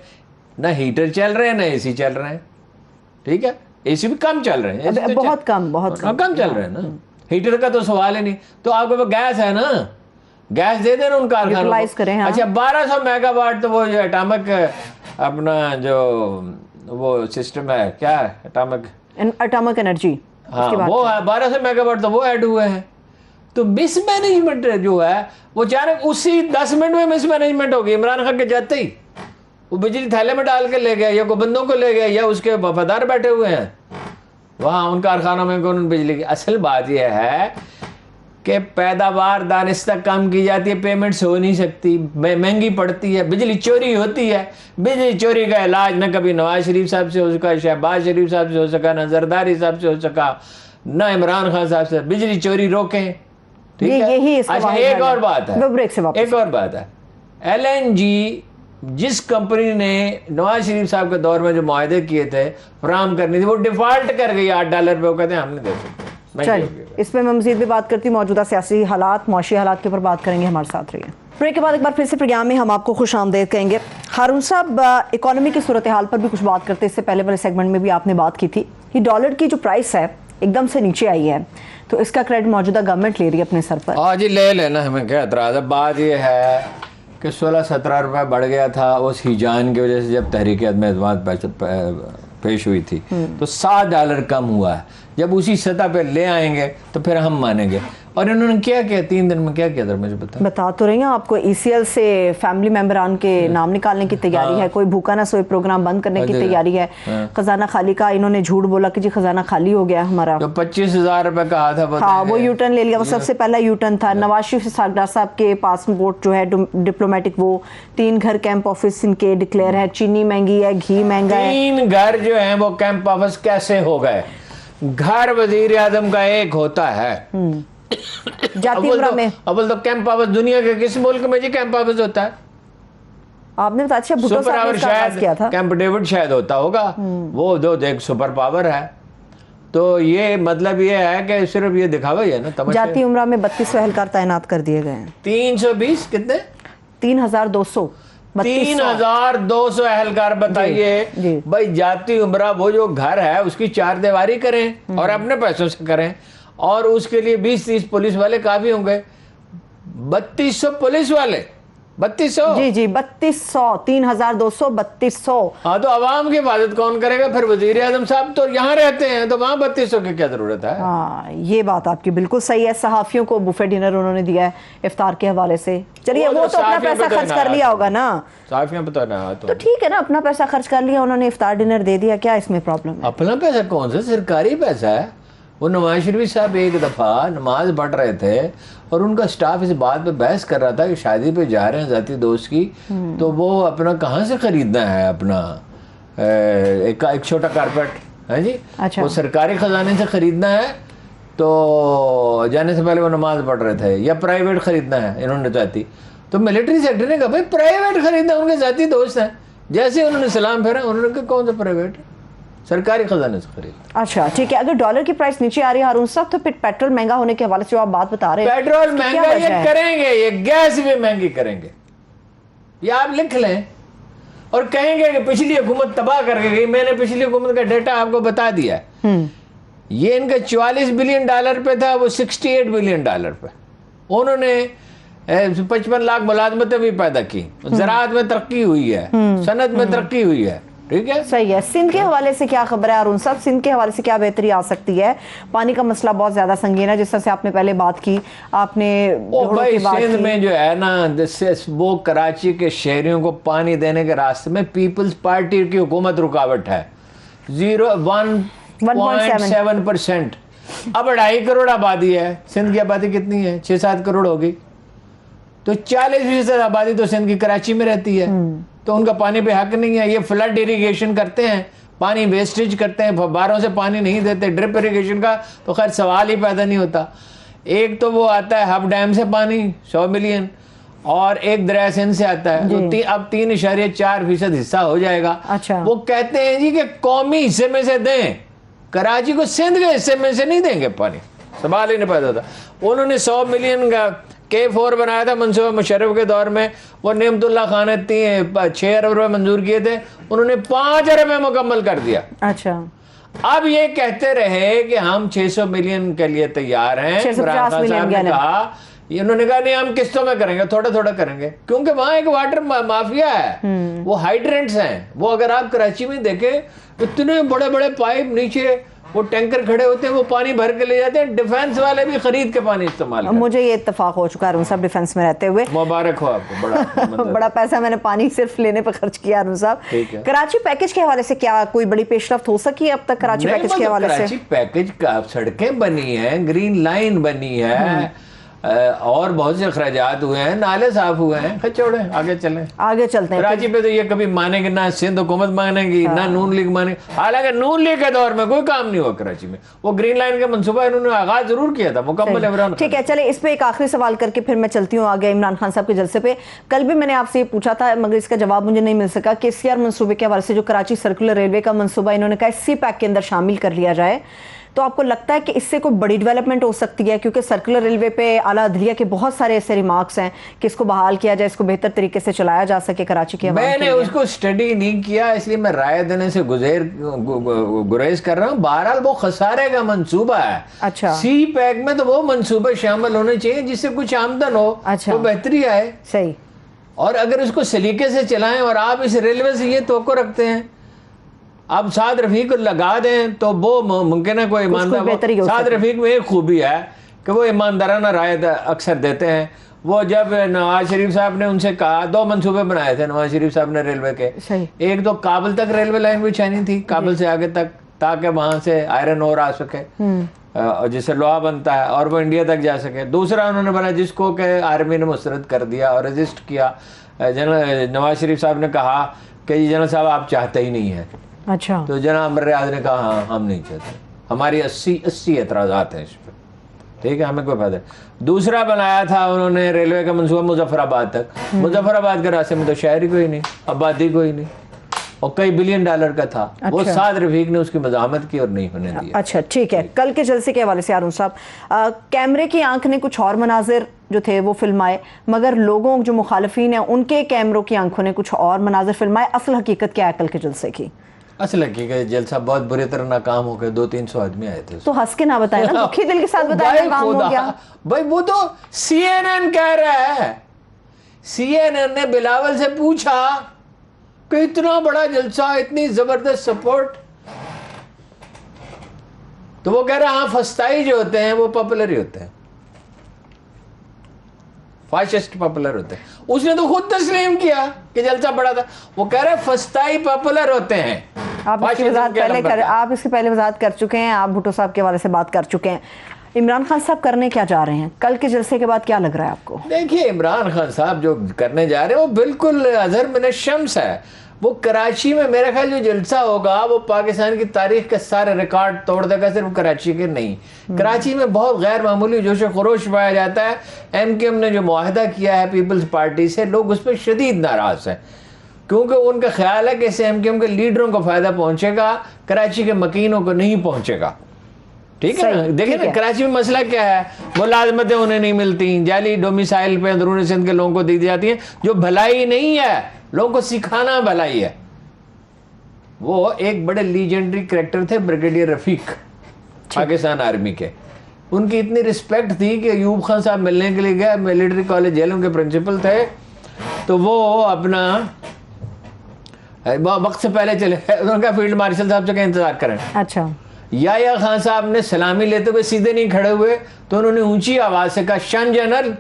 ना हीटर चल रहे हैं ना AC चल रहे हैं। ठीक है, AC भी कम चल रहे हैं, तो बहुत कम चल रहे हैं ना। हीटर का तो सवाल ही नहीं। तो आपके पास गैस है ना, गैस दे देना उन कारखानों Utilize को। करें, हाँ। अच्छा 1200 मेगावाट तो वो जो एटॉमिक अपना जो वो सिस्टम है, क्या है एटॉमिक, एटॉमिक एनर्जी, हाँ वो है 1200 मेगावाट, तो वो ऐड हुए हैं। तो मिसमैनेजमेंट जो है वो अचानक उसी 10 मिनट में मिसमैनेजमेंट हो गई। इमरान खान के जाते ही वो बिजली थैले में डाल के ले गया, या कोई बंदों को ले गया, या उसके वफादार बैठे हुए हैं वहाँ उन कारखानों में उन्होंने बिजली की। असल बात यह है कि पैदावार दानिस्ता कम की जाती है, पेमेंट्स हो नहीं सकती, महंगी पड़ती है, बिजली चोरी होती है। बिजली चोरी का इलाज न कभी नवाज शरीफ साहब से हो सका, शहबाज शरीफ साहब से हो सका, न जरदारी साहब से हो सका, न इमरान खान साहब से। बिजली चोरी रोकें, ठीक है। यही अच्छा एक और बात है, ब्रेक से वापस। एक और बात है, LNG जिस कंपनी ने नवाज शरीफ साहब के दौर में जो मुआहदे किए थे फराम करनी थी, वो डिफॉल्ट कर गई $8 पे। वो कहते हैं हम नहीं दे सकते। चलिए इस पे मैं मजीद भी बात करती हूँ। मौजूदा सियासी हालात, मौशी हालात के ऊपर बात करेंगे, हमारे साथ रहिए। ब्रेक के बाद एक बार फिर से प्रोग्राम में हम आपको खुश आमदेद कहेंगे। हारून साहब, इकोनॉमी की सूरत हाल पर भी कुछ बात करते, इससे पहले वाले सेगमेंट में भी आपने बात की थी कि डॉलर की जो प्राइस है एकदम से नीचे आई है, तो इसका क्रेडिट मौजूदा गवर्नमेंट ले रही है अपने सर पर। हाँ जी, ले लेना, हमें क्या एतराज़ है। बात यह है कि 16-17 रुपये बढ़ गया था उस हिजान की वजह से, जब तहरीक अदम एतमाद पेश हुई थी, तो $7 कम हुआ है। जब उसी सतह पे ले आएंगे तो फिर हम मानेंगे। और इन्होंने क्या किया 3 दिन में, क्या किया था मुझे बता तो रही हूँ आपको। ECL से फैमिली मेंबरान के नाम निकालने की तैयारी है, कोई भूखा ना सोए प्रोग्राम बंद करने की तैयारी है, खजाना खाली का इन्होंने झूठ बोला कि जी खजाना खाली हो गया हमारा, जो 25,000 रुपए कहा था, हाँ वो यूटर्न ले लिया। वो सबसे पहला यूटर्न था। नवाज शरीफ सागरा साहब के पासपोर्ट जो है डिप्लोमेटिक, वो 3 घर कैंप ऑफिस इनके डिक्लेयर है। चीनी महंगी है, घी महंगा है। 3 घर जो है वो कैंप ऑफिस कैसे हो गए? घर वजीर आजम का एक होता है। जाती उम्रा में अव्वल तो कैंप ऑफिस दुनिया के किस मुल्क में जी कैंप ऑफिस होता है? आपने बताया, अच्छा भुट्टो साहब ने इसका आगाज किया था। कैंप डेविड शायद होता होगा, वो दो एक सुपर पावर है। तो ये मतलब ये है कि सिर्फ ये दिखावा ही है ना, तमाशा। जाती उम्रा में 3200 एहलकार तैनात कर दिए गए हैं। 320 कितने? 3200 3,200 एहलकार। बताइए भाई, जाती उम्रा वो जो घर है उसकी 4 दीवारी करें और अपने पैसों से करें, और उसके लिए 20-30 पुलिस वाले काफी होंगे। 3200 पुलिस वाले, 3200 जी 3200, 3,200, 3200। हाँ, तो अवाम की हिफाजत कौन करेगा फिर? वजीर आजम साहब तो यहाँ रहते हैं, तो वहाँ 3200 की क्या जरूरत है? हाँ, ये बात आपकी बिल्कुल सही है। सहाफियों को बुफे डिनर उन्होंने दिया है इफ्तार के हवाले से। चलिए वो तो अपना पैसा खर्च कर लिया होगा ना, सहाफियों पे तो ठीक है ना, अपना पैसा खर्च कर लिया उन्होंने, इफ्तार डिनर दे दिया, क्या इसमें प्रॉब्लम है? अपना पैसा कौन सा, सरकारी पैसा है। वो नवाज शरीफ साहब एक दफ़ा नमाज पढ़ रहे थे और उनका स्टाफ इस बात पे बहस कर रहा था कि शादी पे जा रहे हैं जाती दोस्त की, तो वो अपना कहाँ से खरीदना है अपना एक छोटा कारपेट है जी। अच्छा। वो सरकारी खजाने से खरीदना है, तो जाने से पहले वो नमाज पढ़ रहे थे, या प्राइवेट खरीदना है इन्होंने जाती। तो मिलिट्री सेक्रेटरी ने कहा भाई प्राइवेट खरीदना, उनके जाती दोस्त हैं। जैसे उन्होंने सलाम फेरा, उन्होंने कहा कौन सा प्राइवेट, सरकारी खजाने से खरीद। अच्छा ठीक है, अगर डॉलर की प्राइस नीचे आ रही है हारून साहब, तो फिर पेट्रोल महंगा होने के हवाले से जो आप बात बता रहे हैं, पेट्रोल महंगा ये करेंगे, ये गैस भी महंगी करेंगे, ये आप लिख लें। और कहेंगे कि पिछली हुकूमत तबाह करके गई। मैंने पिछली हुकूमत का डेटा आपको बता दिया है। ये इनका $44 बिलियन पे था, वो $68 बिलियन पे। उन्होंने 55 लाख मुलाजमतें भी पैदा की, ज़राअत में तरक्की हुई है, सनत में तरक्की हुई है, ठीक है, सही है। सिंध के हवाले से क्या खबर है अरुण साहब? सिंध के हवाले से क्या बेहतरी आ सकती है? पानी का मसला बहुत ज्यादा संगीन है, जिस तरह से आपने पहले बात की, आपने भाई सिंध में जो है ना, वो कराची के शहरियों को पानी देने के रास्ते में पीपल्स पार्टी की हुकूमत रुकावट है। 1.7%। अब 2.5 करोड़ आबादी है। सिंध की आबादी कितनी है? 6-7 करोड़ होगी। तो 40% आबादी तो सिंध की कराची में रहती है, तो उनका पानी पे हक नहीं है। ये फ्लड इरिगेशन करते हैं, पानी वेस्टेज करते हैं, फव्वारों से पानी नहीं देते। ड्रिप इरिगेशन का तो खैर सवाल ही पैदा नहीं होता। एक तो वो आता है हब डैम से पानी 100 मिलियन, और एक दरिया सिंध से आता है, तो अब 3.4% हिस्सा हो जाएगा। अच्छा। वो कहते हैं जी कि कौमी हिस्से में से दें, कराची को सिंध के हिस्से में से नहीं देंगे पानी, सवाल ही नहीं पैदा होता। उन्होंने 100 मिलियन का K4 बनाया था मनसूबा मुशर्रफ के दौर में, वो नेमतुल्ला खान ने 6 अरब रुपए मंजूर किए थे, उन्होंने 5 अरब में मुकम्मल कर दिया। अच्छा। अब ये कहते रहे कि हम 600 मिलियन के लिए तैयार हैं। इमरान खान साहब ने कहा ये उन्होंने कहा नहीं हम किस्तों में करेंगे, थोड़ा थोड़ा करेंगे, क्योंकि वहां एक वाटर माफिया है, वो हाइड्रेंट्स हैं। वो अगर आप कराची में देखें, इतने बड़े बड़े पाइप नीचे वो टैंकर खड़े होते हैं, वो पानी भर के ले जाते हैं, डिफेंस वाले भी खरीद के पानी इस्तेमाल करते हैं। मुझे ये इत्तेफाक हो चुका है अरुण साहब, डिफेंस में रहते हुए। मुबारक हो आपको, बड़ा बड़ा पैसा मैंने पानी सिर्फ लेने पर खर्च किया अरुण साहब। ठीक है। कराची पैकेज के हवाले से क्या कोई बड़ी पेशरफ्त हो सकी अब तक कराची पैकेज के हवाले से? कराची पैकेज का सड़कें बनी हैं, ग्रीन लाइन बनी है, और बहुत से अखराजात हुए हैं, नाले साफ हुए हैं। छोड़े आगे आगे चलते हैं। कराची पे तो ये कभी मानेंगे ना, सिंध हुकूमत मानेगी ना, नून लीग मानेगी। हालांकि नून लीग के दौर में कोई काम नहीं हुआ कराची में। वो ग्रीन लाइन का मंसूबा इन्होंने आगाज जरूर किया था, मुकम्मल इमरान खान। ठीक है, चले इस पे एक आखिरी सवाल करके फिर मैं चलती हूँ आगे इमरान खान साहब के जलसे पे। कल भी मैंने आपसे ये पूछा था मगर इसका जवाब मुझे नहीं मिल सका कि KCR मंसूबे के हवाले से जो कराची सर्कुलर रेलवे का मंसूबा इन्होंने कहा सी पैक के अंदर शामिल कर लिया जाए, तो आपको लगता है कि इससे कोई बड़ी डेवलपमेंट हो सकती है? क्योंकि सर्कुलर रेलवे पे आला अदलिया के बहुत सारे ऐसे रिमार्क्स हैं कि इसको बहाल किया जाए, इसको बेहतर तरीके से चलाया जा सके कराची के। मैंने उसको स्टडी नहीं किया, इसलिए मैं राय देने से गुरेज कर रहा हूँ। बहरहाल वो खसारे का मंसूबा है। अच्छा। सी पैक में तो वो मंसूबे शामिल होने चाहिए जिससे कुछ आमदन हो, अच्छा, तो बेहतरी आए। सही। और अगर उसको सलीके से चलाएं, और आप इस रेलवे से ये तोक़ो रखते हैं आप साद रफीक को लगा दें, तो वो मुमकिन है कोई ईमानदार। साद रफीक में एक खूबी है कि वो ईमानदाराना राय अक्सर देते हैं। वो जब नवाज शरीफ साहब ने उनसे कहा, 2 मंसूबे बनाए थे नवाज शरीफ साहब ने रेलवे के। एक तो काबुल तक रेलवे लाइन बिछानी थी, काबुल से आगे तक, ताकि वहां से आयरन ओर आ सके जिससे लोहा बनता है, और वो इंडिया तक जा सके। दूसरा उन्होंने बना जिसको कि आर्मी ने मुस्तरद कर दिया और रजिस्ट किया। जनरल नवाज शरीफ साहब ने कहा कि जनरल साहब आप चाहते ही नहीं है। अच्छा। तो जनाब रियाज ने कहा हाँ हम नहीं चाहते, हमारी 80 एतराज़ात हैं इस पर, ठीक है, हमें कोई फायदा नहीं। दूसरा बनाया था उन्होंने रेलवे का मंसूबा मुजफ्फराबाद तक। मुजफ्फराबाद के रास्ते में तो शहर ही कोई नहीं, आबादी कोई नहीं, और कई $बिलियन का था। अच्छा। वो साद रफीक ने उसकी मज़ाहमत की और नहीं होने दिया। अच्छा, ठीक है। कल के जलसे के हवाले से अरुण साहब, कैमरे की आंख ने कुछ और मनाजिर जो थे वो फिल्माए, मगर लोगों जो मुखालिफिन हैं उनके कैमरों की आंखों ने कुछ और मनाजिर फिल्माए। असल हकीकत क्या है कल के जलसे की? असल हकीकत जलसा बहुत बुरी तरह नाकाम हो गए। 200-300 आदमी आए थे। तो हंस के ना बताए ना, दुखी दिल के साथ बताया नाकाम हो गया। भाई वो तो CNN कह रहा है। CNN ने बिलावल से पूछा कि इतना बड़ा जलसा, इतनी जबरदस्त सपोर्ट, तो वो कह रहा हाँ फस्ताई जो होते हैं वो पॉपुलर ही होते हैं, फाशिस्ट पॉपुलर होते हैं। उसने तो खुद तस्लीम किया कि जलसा बड़ा था। वो कह रहे फस्ताई पॉपुलर होते हैं। आप इसकी पहले वजाहत कर चुके हैं, आप भुट्टो साहब के हवाले से बात कर चुके हैं। इमरान खान साहब करने क्या जा रहे हैं कल के जलसे के बाद, क्या लग रहा है आपको? देखिए, इमरान खान साहब जो करने जा रहे हैं वो बिल्कुल अजहर मिन शम्स है। वो कराची में मेरा ख्याल जो जलसा होगा वो पाकिस्तान की तारीख के सारे रिकॉर्ड तोड़ देगा, सिर्फ कराची के नहीं। कराची में बहुत गैर मामूली जोश व खरोश पाया जाता है। MKM ने जो मुआहदा किया है पीपल्स पार्टी से, लोग उस पर शदीद नाराज हैं, क्योंकि उनका ख्याल है कि इससे MKM के लीडरों को फायदा पहुंचेगा, कराची के मकीनों को नहीं पहुंचेगा। ठीक है ना? देखिए ना कराची में मसला क्या है, मुलाजमतें उन्हें नहीं मिलती, जाली डोमिसाइल पे अंदरूनी सिंध के लोगों को दी जाती हैं, जो भलाई नहीं है, लोगों को सिखाना भलाई है। वो एक बड़े लीजेंडरी कैरेक्टर थे ब्रिगेडियर रफीक, पाकिस्तान आर्मी के। उनकी इतनी रिस्पेक्ट थी कि अयूब खान साहब मिलने के लिए गए, मिलिट्री कॉलेज जेलों के प्रिंसिपल थे, तो वो अपना वक्त से पहले चले गए। उन्होंने कहा फील्ड मार्शल साहब से क्या इंतजार करें। अच्छा। या खान साहब ने सलामी लेते हुए सीधे नहीं खड़े हुए, तो उन्होंने ऊंची आवाज से कहा शन जनरल,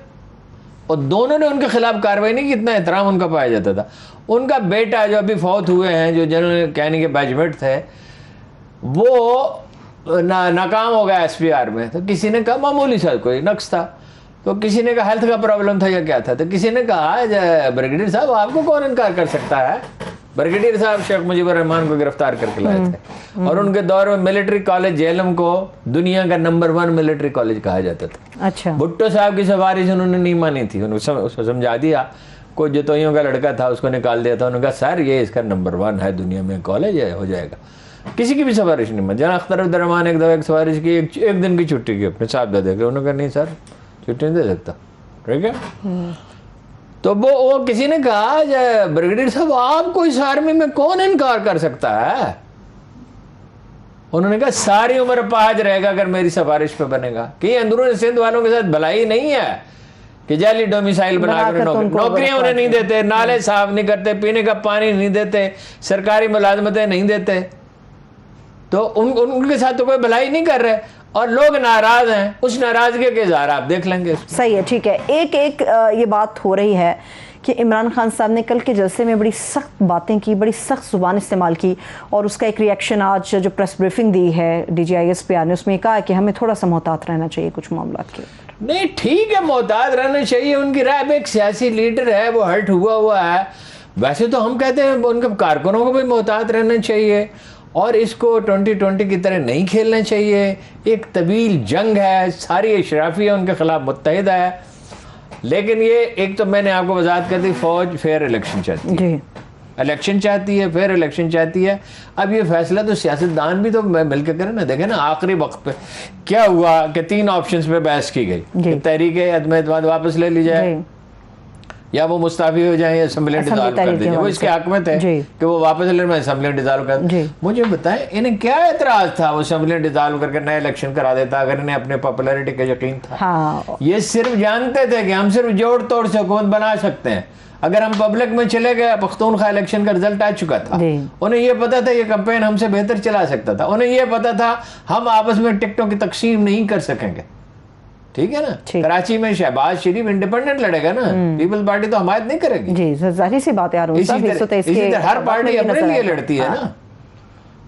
और दोनों ने उनके खिलाफ कार्रवाई नहीं की। इतना एहतराम उनका पाया जाता था। उनका बेटा जो अभी फौत हुए हैं, जो जनरल कहने के बैचमेट थे, वो नाकाम हो गया SPR में। तो किसी ने कहा मामूली सा कोई नक्स था, तो किसी ने कहा हेल्थ का प्रॉब्लम था या क्या था, तो किसी ने कहा ब्रिगेडियर साहब आपको कौन इनकार कर सकता है। ब्रिगेडियर साहब शेख मुजीबुर रहमान को गिरफ्तार करके लाए थे, और उनके दौर में मिलिट्री कॉलेज जेलम को दुनिया का नंबर 1 मिलिट्री कॉलेज कहा जाता था। अच्छा। भुट्टो साहब की सिफारिश उन्होंने नहीं मानी थी, उसको समझा दिया। कोई जतोइयों का लड़का था, उसको निकाल दिया था। उन्होंने कहा सर ये इसका नंबर 1 है दुनिया में कॉलेज है, हो जाएगा। किसी की भी सिफारिश नहीं मानी। जना अख्तर एक दफा एक सिफारिश की, एक दिन की छुट्टी की अपने साहबजादे के। उन्होंने कहा नहीं सर छुट्टी नहीं दे सकता। ठीक है। तो वो किसी ने कहा ब्रिगेडियर साहब आपको इस आर्मी में कौन इनकार कर सकता है। उन्होंने कहा सारी उम्र पाज रहेगा अगर मेरी सिफारिश पे बनेगा, कि अंदरूनी सिंध वालों के साथ भलाई नहीं है, कि जाली डोमिसाइल बनाकर नौकरियां उन्हें नहीं देते, नाले साफ नहीं करते, पीने का पानी नहीं देते, सरकारी मुलाजमतें नहीं देते, तो उनके साथ तो कोई भलाई नहीं कर रहे और लोग नाराज हैं। उस नाराजगी के इजहार आप देख लेंगे। सही है, ठीक है। एक ये बात हो रही है कि इमरान खान साहब ने कल के जलसे में बड़ी सख्त बातें की, बड़ी सख्त जुबान इस्तेमाल की, और उसका एक रिएक्शन आज जो प्रेस ब्रीफिंग दी है DGISPR ने, उसमें कहा कि हमें थोड़ा सा मोहतात रहना चाहिए कुछ मामला के ऊपर। नहीं, ठीक है, मोहतात रहना चाहिए, उनकी राय। एक सियासी लीडर है, वो हर्ट हुआ है। वैसे तो हम कहते हैं उनके कारकुनों को भी मोहतात रहना चाहिए और इसको 2020 की तरह नहीं खेलना चाहिए। एक तवील जंग है, सारी अशराफिया उनके खिलाफ मुत्तहिद है। लेकिन ये एक तो मैंने आपको वजाहत कर दी, फौज फेयर इलेक्शन चाहती है, इलेक्शन चाहती है, फेयर इलेक्शन चाहती है। अब ये फैसला तो सियासतदान भी तो मिलकर करें ना। देखें ना, आखिरी वक्त पे क्या हुआ कि 3 ऑप्शंस पे बहस की गई। तहरीक अदम एतमाद वापस ले ली जाए, या वो मुस्ताफी हो जाए, या असेंबली डिसॉल्व कर दी जाए। वो इसके हक में थे कि वो वापस ले, मैं असेंबली डिसॉल्व कर। मुझे बताएं, इन्हें क्या एतराज था वो असेंबली डिसॉल्व करके नया इलेक्शन करा देता अगर इन्हें अपने पॉपुलैरिटी का यकीन था। हाँ। ये सिर्फ जानते थे कि हम सिर्फ जोड़ तोड़ से हुकूमत बना सकते हैं। अगर हम पब्लिक में चले गए, पख्तूनख्वा इलेक्शन का रिजल्ट आ चुका था, उन्हें यह पता था ये कैंपेन हमसे बेहतर चला सकता था, उन्हें यह पता था हम आपस में टिकटों की तकसीम नहीं कर सकेंगे। ठीक है ना, कराची में शहबाज शरीफ इंडिपेंडेंट लड़ेगा ना, पीपल्स पार्टी तो हमायत नहीं करेगी। जी, जाहिर सी बात है। इसी तरह हर पार्टी अपने लिए लड़ती है ना।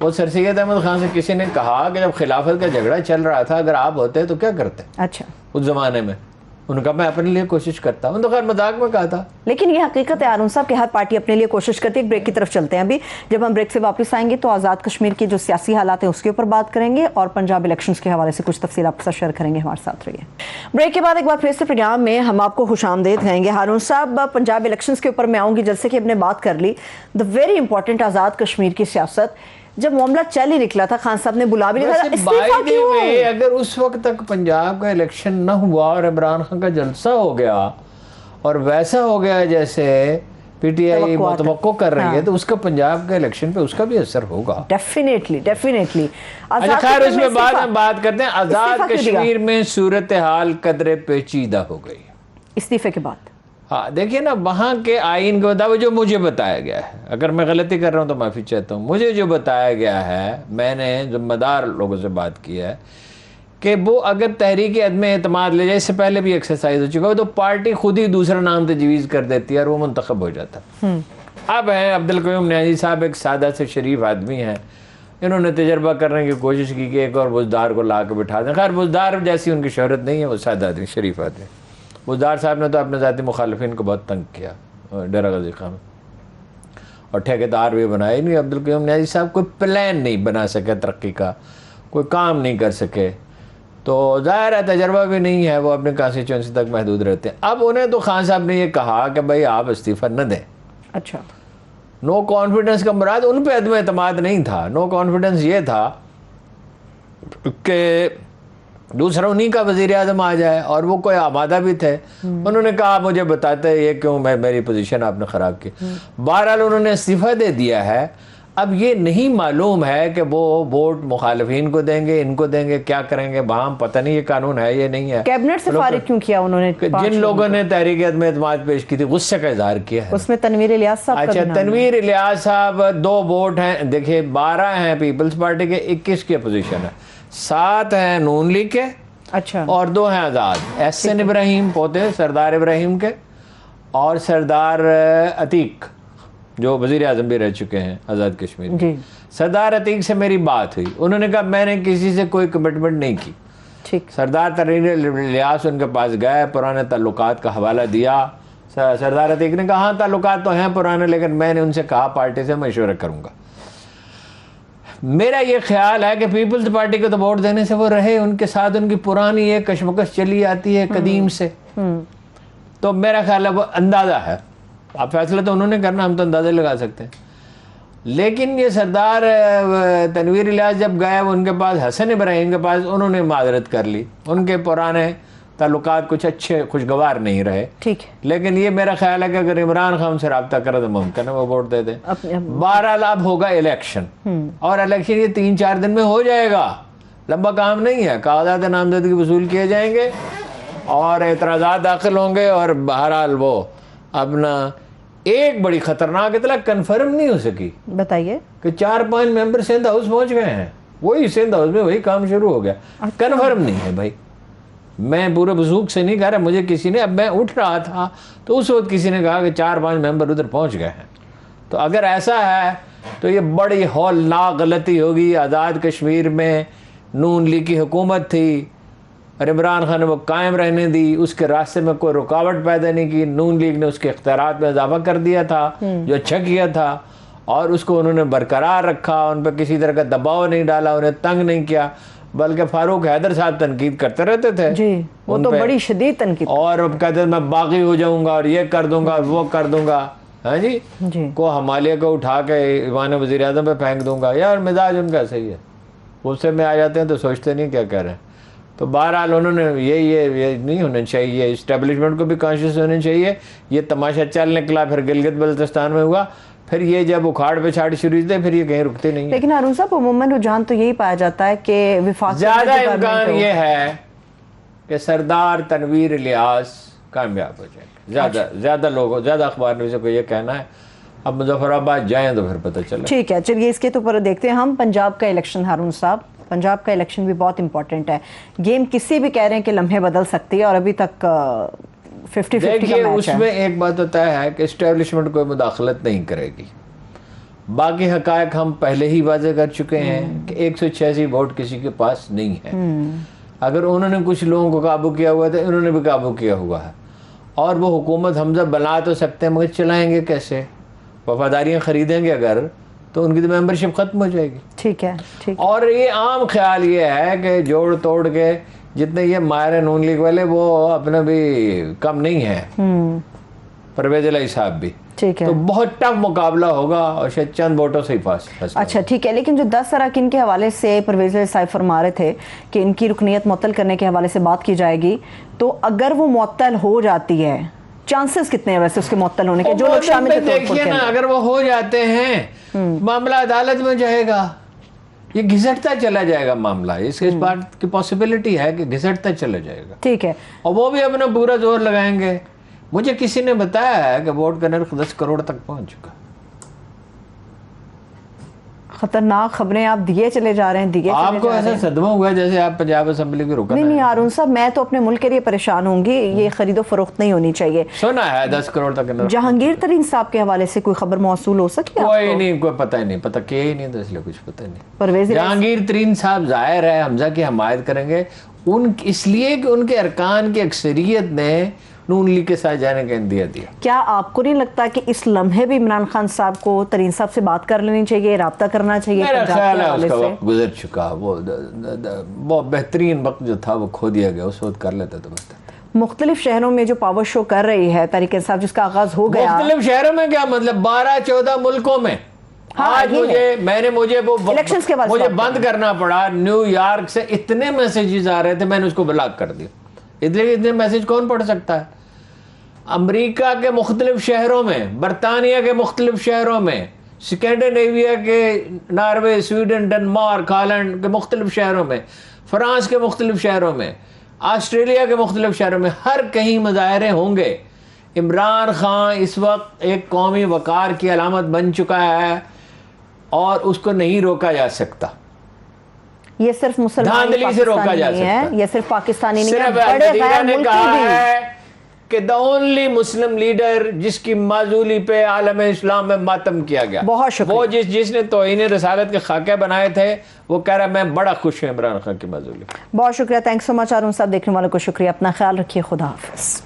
वो सर सैयद अहमद खान से किसी ने कहा कि जब खिलाफत का झगड़ा चल रहा था, अगर आप होते तो क्या करते? अच्छा, उस जमाने में उनका मैं अपने लिए कोशिश करता हूं, तो खैर मजाक में कहा था, लेकिन ये हकीकत है आरुण साहब कि हर पार्टी अपने लिए कोशिश करती है। एक ब्रेक की तरफ चलते हैं अभी। जब हम ब्रेक से वापस आएंगे तो आज़ाद कश्मीर के जो सियासी हालात हैं उसके ऊपर बात करेंगे और पंजाब इलेक्शंस के हवाले से कुछ तफसील आपके साथ शेयर करेंगे। हमारे साथ रहिए। ब्रेक के बाद एक बार फिर से प्रोग्राम में हम आपको खुशामदीद कहेंगे। हारून साहब, पंजाब इलेक्शंस के ऊपर मैं आऊँगी, जैसे कि हमने बात कर ली the very important Azad Kashmir की सियासत। जब मामला चल ही निकला था, खान साहब ने बुला भी लिया था। अगर उस वक्त तक पंजाब का इलेक्शन न हुआ और इमरान खान का जलसा हो गया और वैसा हो गया जैसे पीटीआई मुतवक्को कर रही है, तो उसका पंजाब के इलेक्शन पे उसका भी असर होगा। डेफिनेटली। अच्छा, खैर उसमें बाद में बात करते हैं। आजाद कश्मीर में सूरत हाल कदरे पेचीदा हो गई इस्तीफे के बाद। हाँ, देखिए ना, वहाँ के आइन के मुताबिक जो मुझे बताया गया है, अगर मैं गलती कर रहा हूँ तो माफ़ी चाहता हूँ, मुझे जो बताया गया है, मैंने जिम्मेदार लोगों से बात की है कि वो अगर तहरीक अदम एतमाद ले जाए, इससे पहले भी एक्सरसाइज हो चुका है, तो पार्टी खुद ही दूसरा नाम तजवीज़ कर देती है और वो मुंतखब हो जाता है। अब हैं अब्दुल कयूम न्याजी साहब, एक सादा से शरीफ आदमी हैं, इन्होंने तजर्बा करने की कोशिश की कि एक और बुज़दार को ला कर बिठा दें। खैर बुज़दार जैसी उनकी शोहरत नहीं है, वो सादा आदमी, शरीफ आदमी। बुज़दार साहब ने तो अपने ज़ाती मुखालिफिन को बहुत तंग किया डेरा गाज़ी खान में, और ठेकेदार भी बनाए नहीं। अब्दुल कयूम न्याजी साहब कोई प्लान नहीं बना सके तरक्की का, कोई काम नहीं कर सके, तो ज़ाहिर है तजर्बा भी नहीं है, वो अपने कॉन्स्टिट्यूंसी तक महदूद रहते हैं। अब उन्हें तो खान साहब ने ये कहा कि भाई आप इस्तीफ़ा न दें। अच्छा, नो कॉन्फिडेंस का मुराद उन पर अदम एतमाद नहीं था। नो कॉन्फिडेंस ये था कि दूसरा उन्हीं का वज़ीर आज़म आ जाए, और वो कोई आमादा भी थे। उन्होंने कहा मुझे बताते ये क्यों, मेरी पोजीशन आपने ख़राब की। बहरहाल उन्होंने इस्तीफ़ा दे दिया है। अब ये नहीं मालूम है कि वो वोट मुखालिफिन को देंगे, इनको देंगे, क्या करेंगे, वहाँ पता नहीं ये कानून है ये नहीं है। कैबिनेट से फारिग क्यों किया उन्होंने? जिन लोगों ने तहरीक अदम एतमाद पेश की थी, गुस्से का इजहार किया है। उसमें तनवीर इलियास साहब। अच्छा, तनवीर इलियास साहब 2 वोट हैं, देखिए 12 हैं पीपल्स पार्टी के, 21 की अपोजिशन है, 7 हैं नून लीग के, अच्छा, और 2 हैं आज़ाद। एहसन इब्राहिम पोते सरदार इब्राहिम के, और सरदार अतीक जो वज़ीर आज़म भी रह चुके हैं आज़ाद कश्मीर में। सरदार अतीक से मेरी बात हुई, उन्होंने कहा मैंने किसी से कोई कमिटमेंट नहीं की। ठीक। सरदार तनवीर इलियास उनके पास गए, पुराने ताल्लुकात का हवाला दिया। सरदार अतीक ने कहा हाँ ताल्लुकात तो हैं पुराने, लेकिन मैंने उनसे कहा पार्टी से मशवरा करूँगा। मेरा ये ख्याल है कि पीपल्स पार्टी को तो वोट देने से वो रहे, उनके साथ उनकी पुरानी एक कशमकश चली आती है कदीम से, तो मेरा ख्याल है वो अंदाज़ा है। आप फैसला तो उन्होंने करना, हम तो अंदाज़ा लगा सकते हैं। लेकिन ये सरदार तनवीर इलियास जब गए उनके पास, हसन इब्राहिम के पास, उन्होंने माजरत कर ली, उनके पुराने ताल्लुकात कुछ अच्छे खुशगवार नहीं रहे। ठीक है, लेकिन ये मेरा ख्याल है कि अगर इमरान खान से रब्ता करे तो मुमकिन है वो वोट दे दे। 12 लाभ होगा इलेक्शन, और इलेक्शन ये 3-4 दिन में हो जाएगा, लंबा काम नहीं है। कागजात नामजदगी वसूल किए जाएंगे और एतराज़ात दाखिल होंगे, और बहरहाल वो अपना एक बड़ी ख़तरनाक इतला कन्फर्म नहीं हो सकी। बताइए। कि 4-5 मेंबर सिंध हाउस पहुंच गए हैं, वही सिंध हाउस में वही काम शुरू हो गया। कन्फर्म नहीं है भाई, मैं पूरे वसूख से नहीं कह रहा, मुझे किसी ने, अब मैं उठ रहा था तो उस वक्त किसी ने कहा कि 4-5 मेंबर उधर पहुंच गए हैं। तो अगर ऐसा है तो ये बड़ी हौलनाक गलती होगी। आज़ाद कश्मीर में नून लीग की हुकूमत थी और इमरान खान ने वो कायम रहने दी, उसके रास्ते में कोई रुकावट पैदा नहीं की। नून लीग ने उसके इख्तियारात में इजाफा कर दिया था, जो अच्छा किया था, और उसको उन्होंने बरकरार रखा, उन पर किसी तरह का दबाव नहीं डाला, उन्हें तंग नहीं किया, बल्कि फारूक हैदर साहब तनकीद करते रहते थे जी, वो तो बड़ी शदीद तनकीद, और अब कहते थे मैं बागी हो जाऊंगा और ये कर दूंगा और वो कर दूंगा। हाँ जी, को हमालिया को उठा के ईवान वज़ीर आज़म पे फेंक दूंगा। यार मिजाज उनका सही है, गुस्से में आ जाते हैं तो सोचते नहीं क्या कह रहे हैं। तो बहरहाल उन्होंने ये नहीं होना चाहिए, इस्टेब्लिशमेंट को भी कॉन्शियस होना चाहिए। ये तमाशा चल निकला, फिर गिलगित बल्तिस्तान में हुआ, फिर ये जब उखाड़ पिछाड़ शुरू थे, फिर ये कहीं रुकते नहीं। लेकिन हारून साहब अमूमन रुझान तो यही पाया जाता है कि विफाकी ज्यादा इम्कान ये है कि सरदार तनवीर इलियास कामयाब हो जाएंगे। ज्यादा लोगों, ज्यादा अखबार को ये कहना है। अब मुजफ्फराबाद जाएं तो फिर पता चले। ठीक है, चलिए इसके तो ऊपर देखते हैं हम पंजाब का इलेक्शन। हारून साहब, पंजाब का इलेक्शन भी बहुत इंपॉर्टेंट है। गेम किसी भी कह रहे हैं कि लम्हे बदल सकती है, और अभी तक 50-50 का मैच है। उसमें एक बात होता है कि इस्टेब्लिशमेंट कोई मुदाखलत नहीं करेगी। बाकी हकायक हम पहले ही वाज़ेह कर चुके हैं कि 186 वोट किसी के पास नहीं है। अगर उन्होंने कुछ लोगों को काबू किया हुआ था, इन्होंने भी काबू किया हुआ है, और वो हुकूमत हमजा बना तो सकते हैं, मगर चलाएंगे कैसे? वफादारियाँ खरीदेंगे अगर, तो उनकी तो मेंबरशिप खत्म हो जाएगी। ठीक है, ठीक। और ये आम ख्याल ये है कि जोड़ तोड़ के जितने ये मायर नून लीग वाले, वो अपना भी कम नहीं है, परवेज इलाही साहब भी। ठीक है, तो बहुत टफ मुकाबला होगा और शायद चंद वोटों से ही पास। अच्छा ठीक है, लेकिन जो 10 अरकान के हवाले से परवेज इलाही साहब फरमा रहे थे कि इनकी रुकनीत मुअत्तल करने के हवाले से बात की जाएगी, तो अगर वो मुअत्तल हो जाती है, चांसेस कितने हैं वैसे उसके मुअत्तल होने के? जो लोग शामिल थे, देखिए ना, अगर वो हो जाते हैं मामला अदालत में जाएगा, ये घिसटता चला जाएगा मामला। इस बात की पॉसिबिलिटी है कि घिसटता चला जाएगा। ठीक है, और वो भी अपना पूरा जोर लगाएंगे। मुझे किसी ने बताया है कि वोट का नर्ख 10 करोड़ तक पहुंच चुका। खतरनाक खबरें आप दिए चले जा रहे हैं, दिए आपको ऐसा सदमा हुआ जैसे आप पंजाब असेंबली के रुकन? नहीं हारून साहब, मैं तो अपने मुल्क के लिए परेशान होंगी। ये खरीदो फरोख्त नहीं होनी चाहिए। सुना है 10 करोड़ तक। जहांगीर तरीन साहब के हवाले से कोई खबर मौसूल हो सकती है? कोई नहीं, कोई पता ही नहीं, पता किया ही नहीं, तो इसलिए कुछ पता नहीं। परवेज जहांगीर तरीन साहब जाहिर है हमजा की हमायत करेंगे, उन इसलिए कि उनके अरकान की अक्सरियत ने नून लीग के साथ जाने का इंदिया दिया। क्या आपको नहीं लगता कि इस लम्हे भी इमरान खान साहब को तरीन साहब से बात कर लेनी चाहिए, राब्ता करना चाहिए? मेरा ख्याल है उसका वक्त गुजर चुका। वो बहुत बेहतरीन वक्त जो था वो खो दिया गया, उस वक्त कर लेते तो बस। मुख्तलिफ शहरों में जो पावर शो कर रही है तहरीक इंसाफ, जिसका आगाज हो गया, मुख्तलिफ शहरों में क्या मतलब 12-14 मुल्कों में। हाँ, आज मुझे वो इलेक्शंस के बाद मुझे बंद करना पड़ा। न्यूयॉर्क से इतने मैसेजेस आ रहे थे, मैंने उसको ब्लॉक कर दिया। इतने मैसेज कौन पढ़ सकता है? अमेरिका के मुख्तलिफ शहरों में, बरतानिया के मुख्तलिफ शहरों में, स्कैंडिनेविया के, नॉर्वे, स्वीडन, डेनमार्क, हॉलैंड के मुख्तलिफ शहरों में, फ्रांस के मुख्तलिफ शहरों में, ऑस्ट्रेलिया के मुख्तलिफ शहरों में, हर कहीं मुजाहरे होंगे। इमरान खान इस वक्त एक कौमी वकार की अलामत बन चुका है और उसको नहीं रोका जा सकता। ये सिर्फ मुसलमान से रोका जा सकता है, ये सिर्फ पाकिस्तानी नहीं है, बड़े गैर मुल्की भी कि द ओनली मुस्लिम लीडर जिसकी माजूली पे आलम इस्लाम में मातम किया गया। बहुत शुक्रिया। वो जिसने तौहीन रसालत के खाके बनाए थे, वो कह रहा है मैं बड़ा खुश हूँ इमरान खान की माजूली। बहुत शुक्रिया, थैंक्स सो मच हारून साहब। देखने वालों को शुक्रिया, अपना ख्याल रखिए, खुदा हाफिज।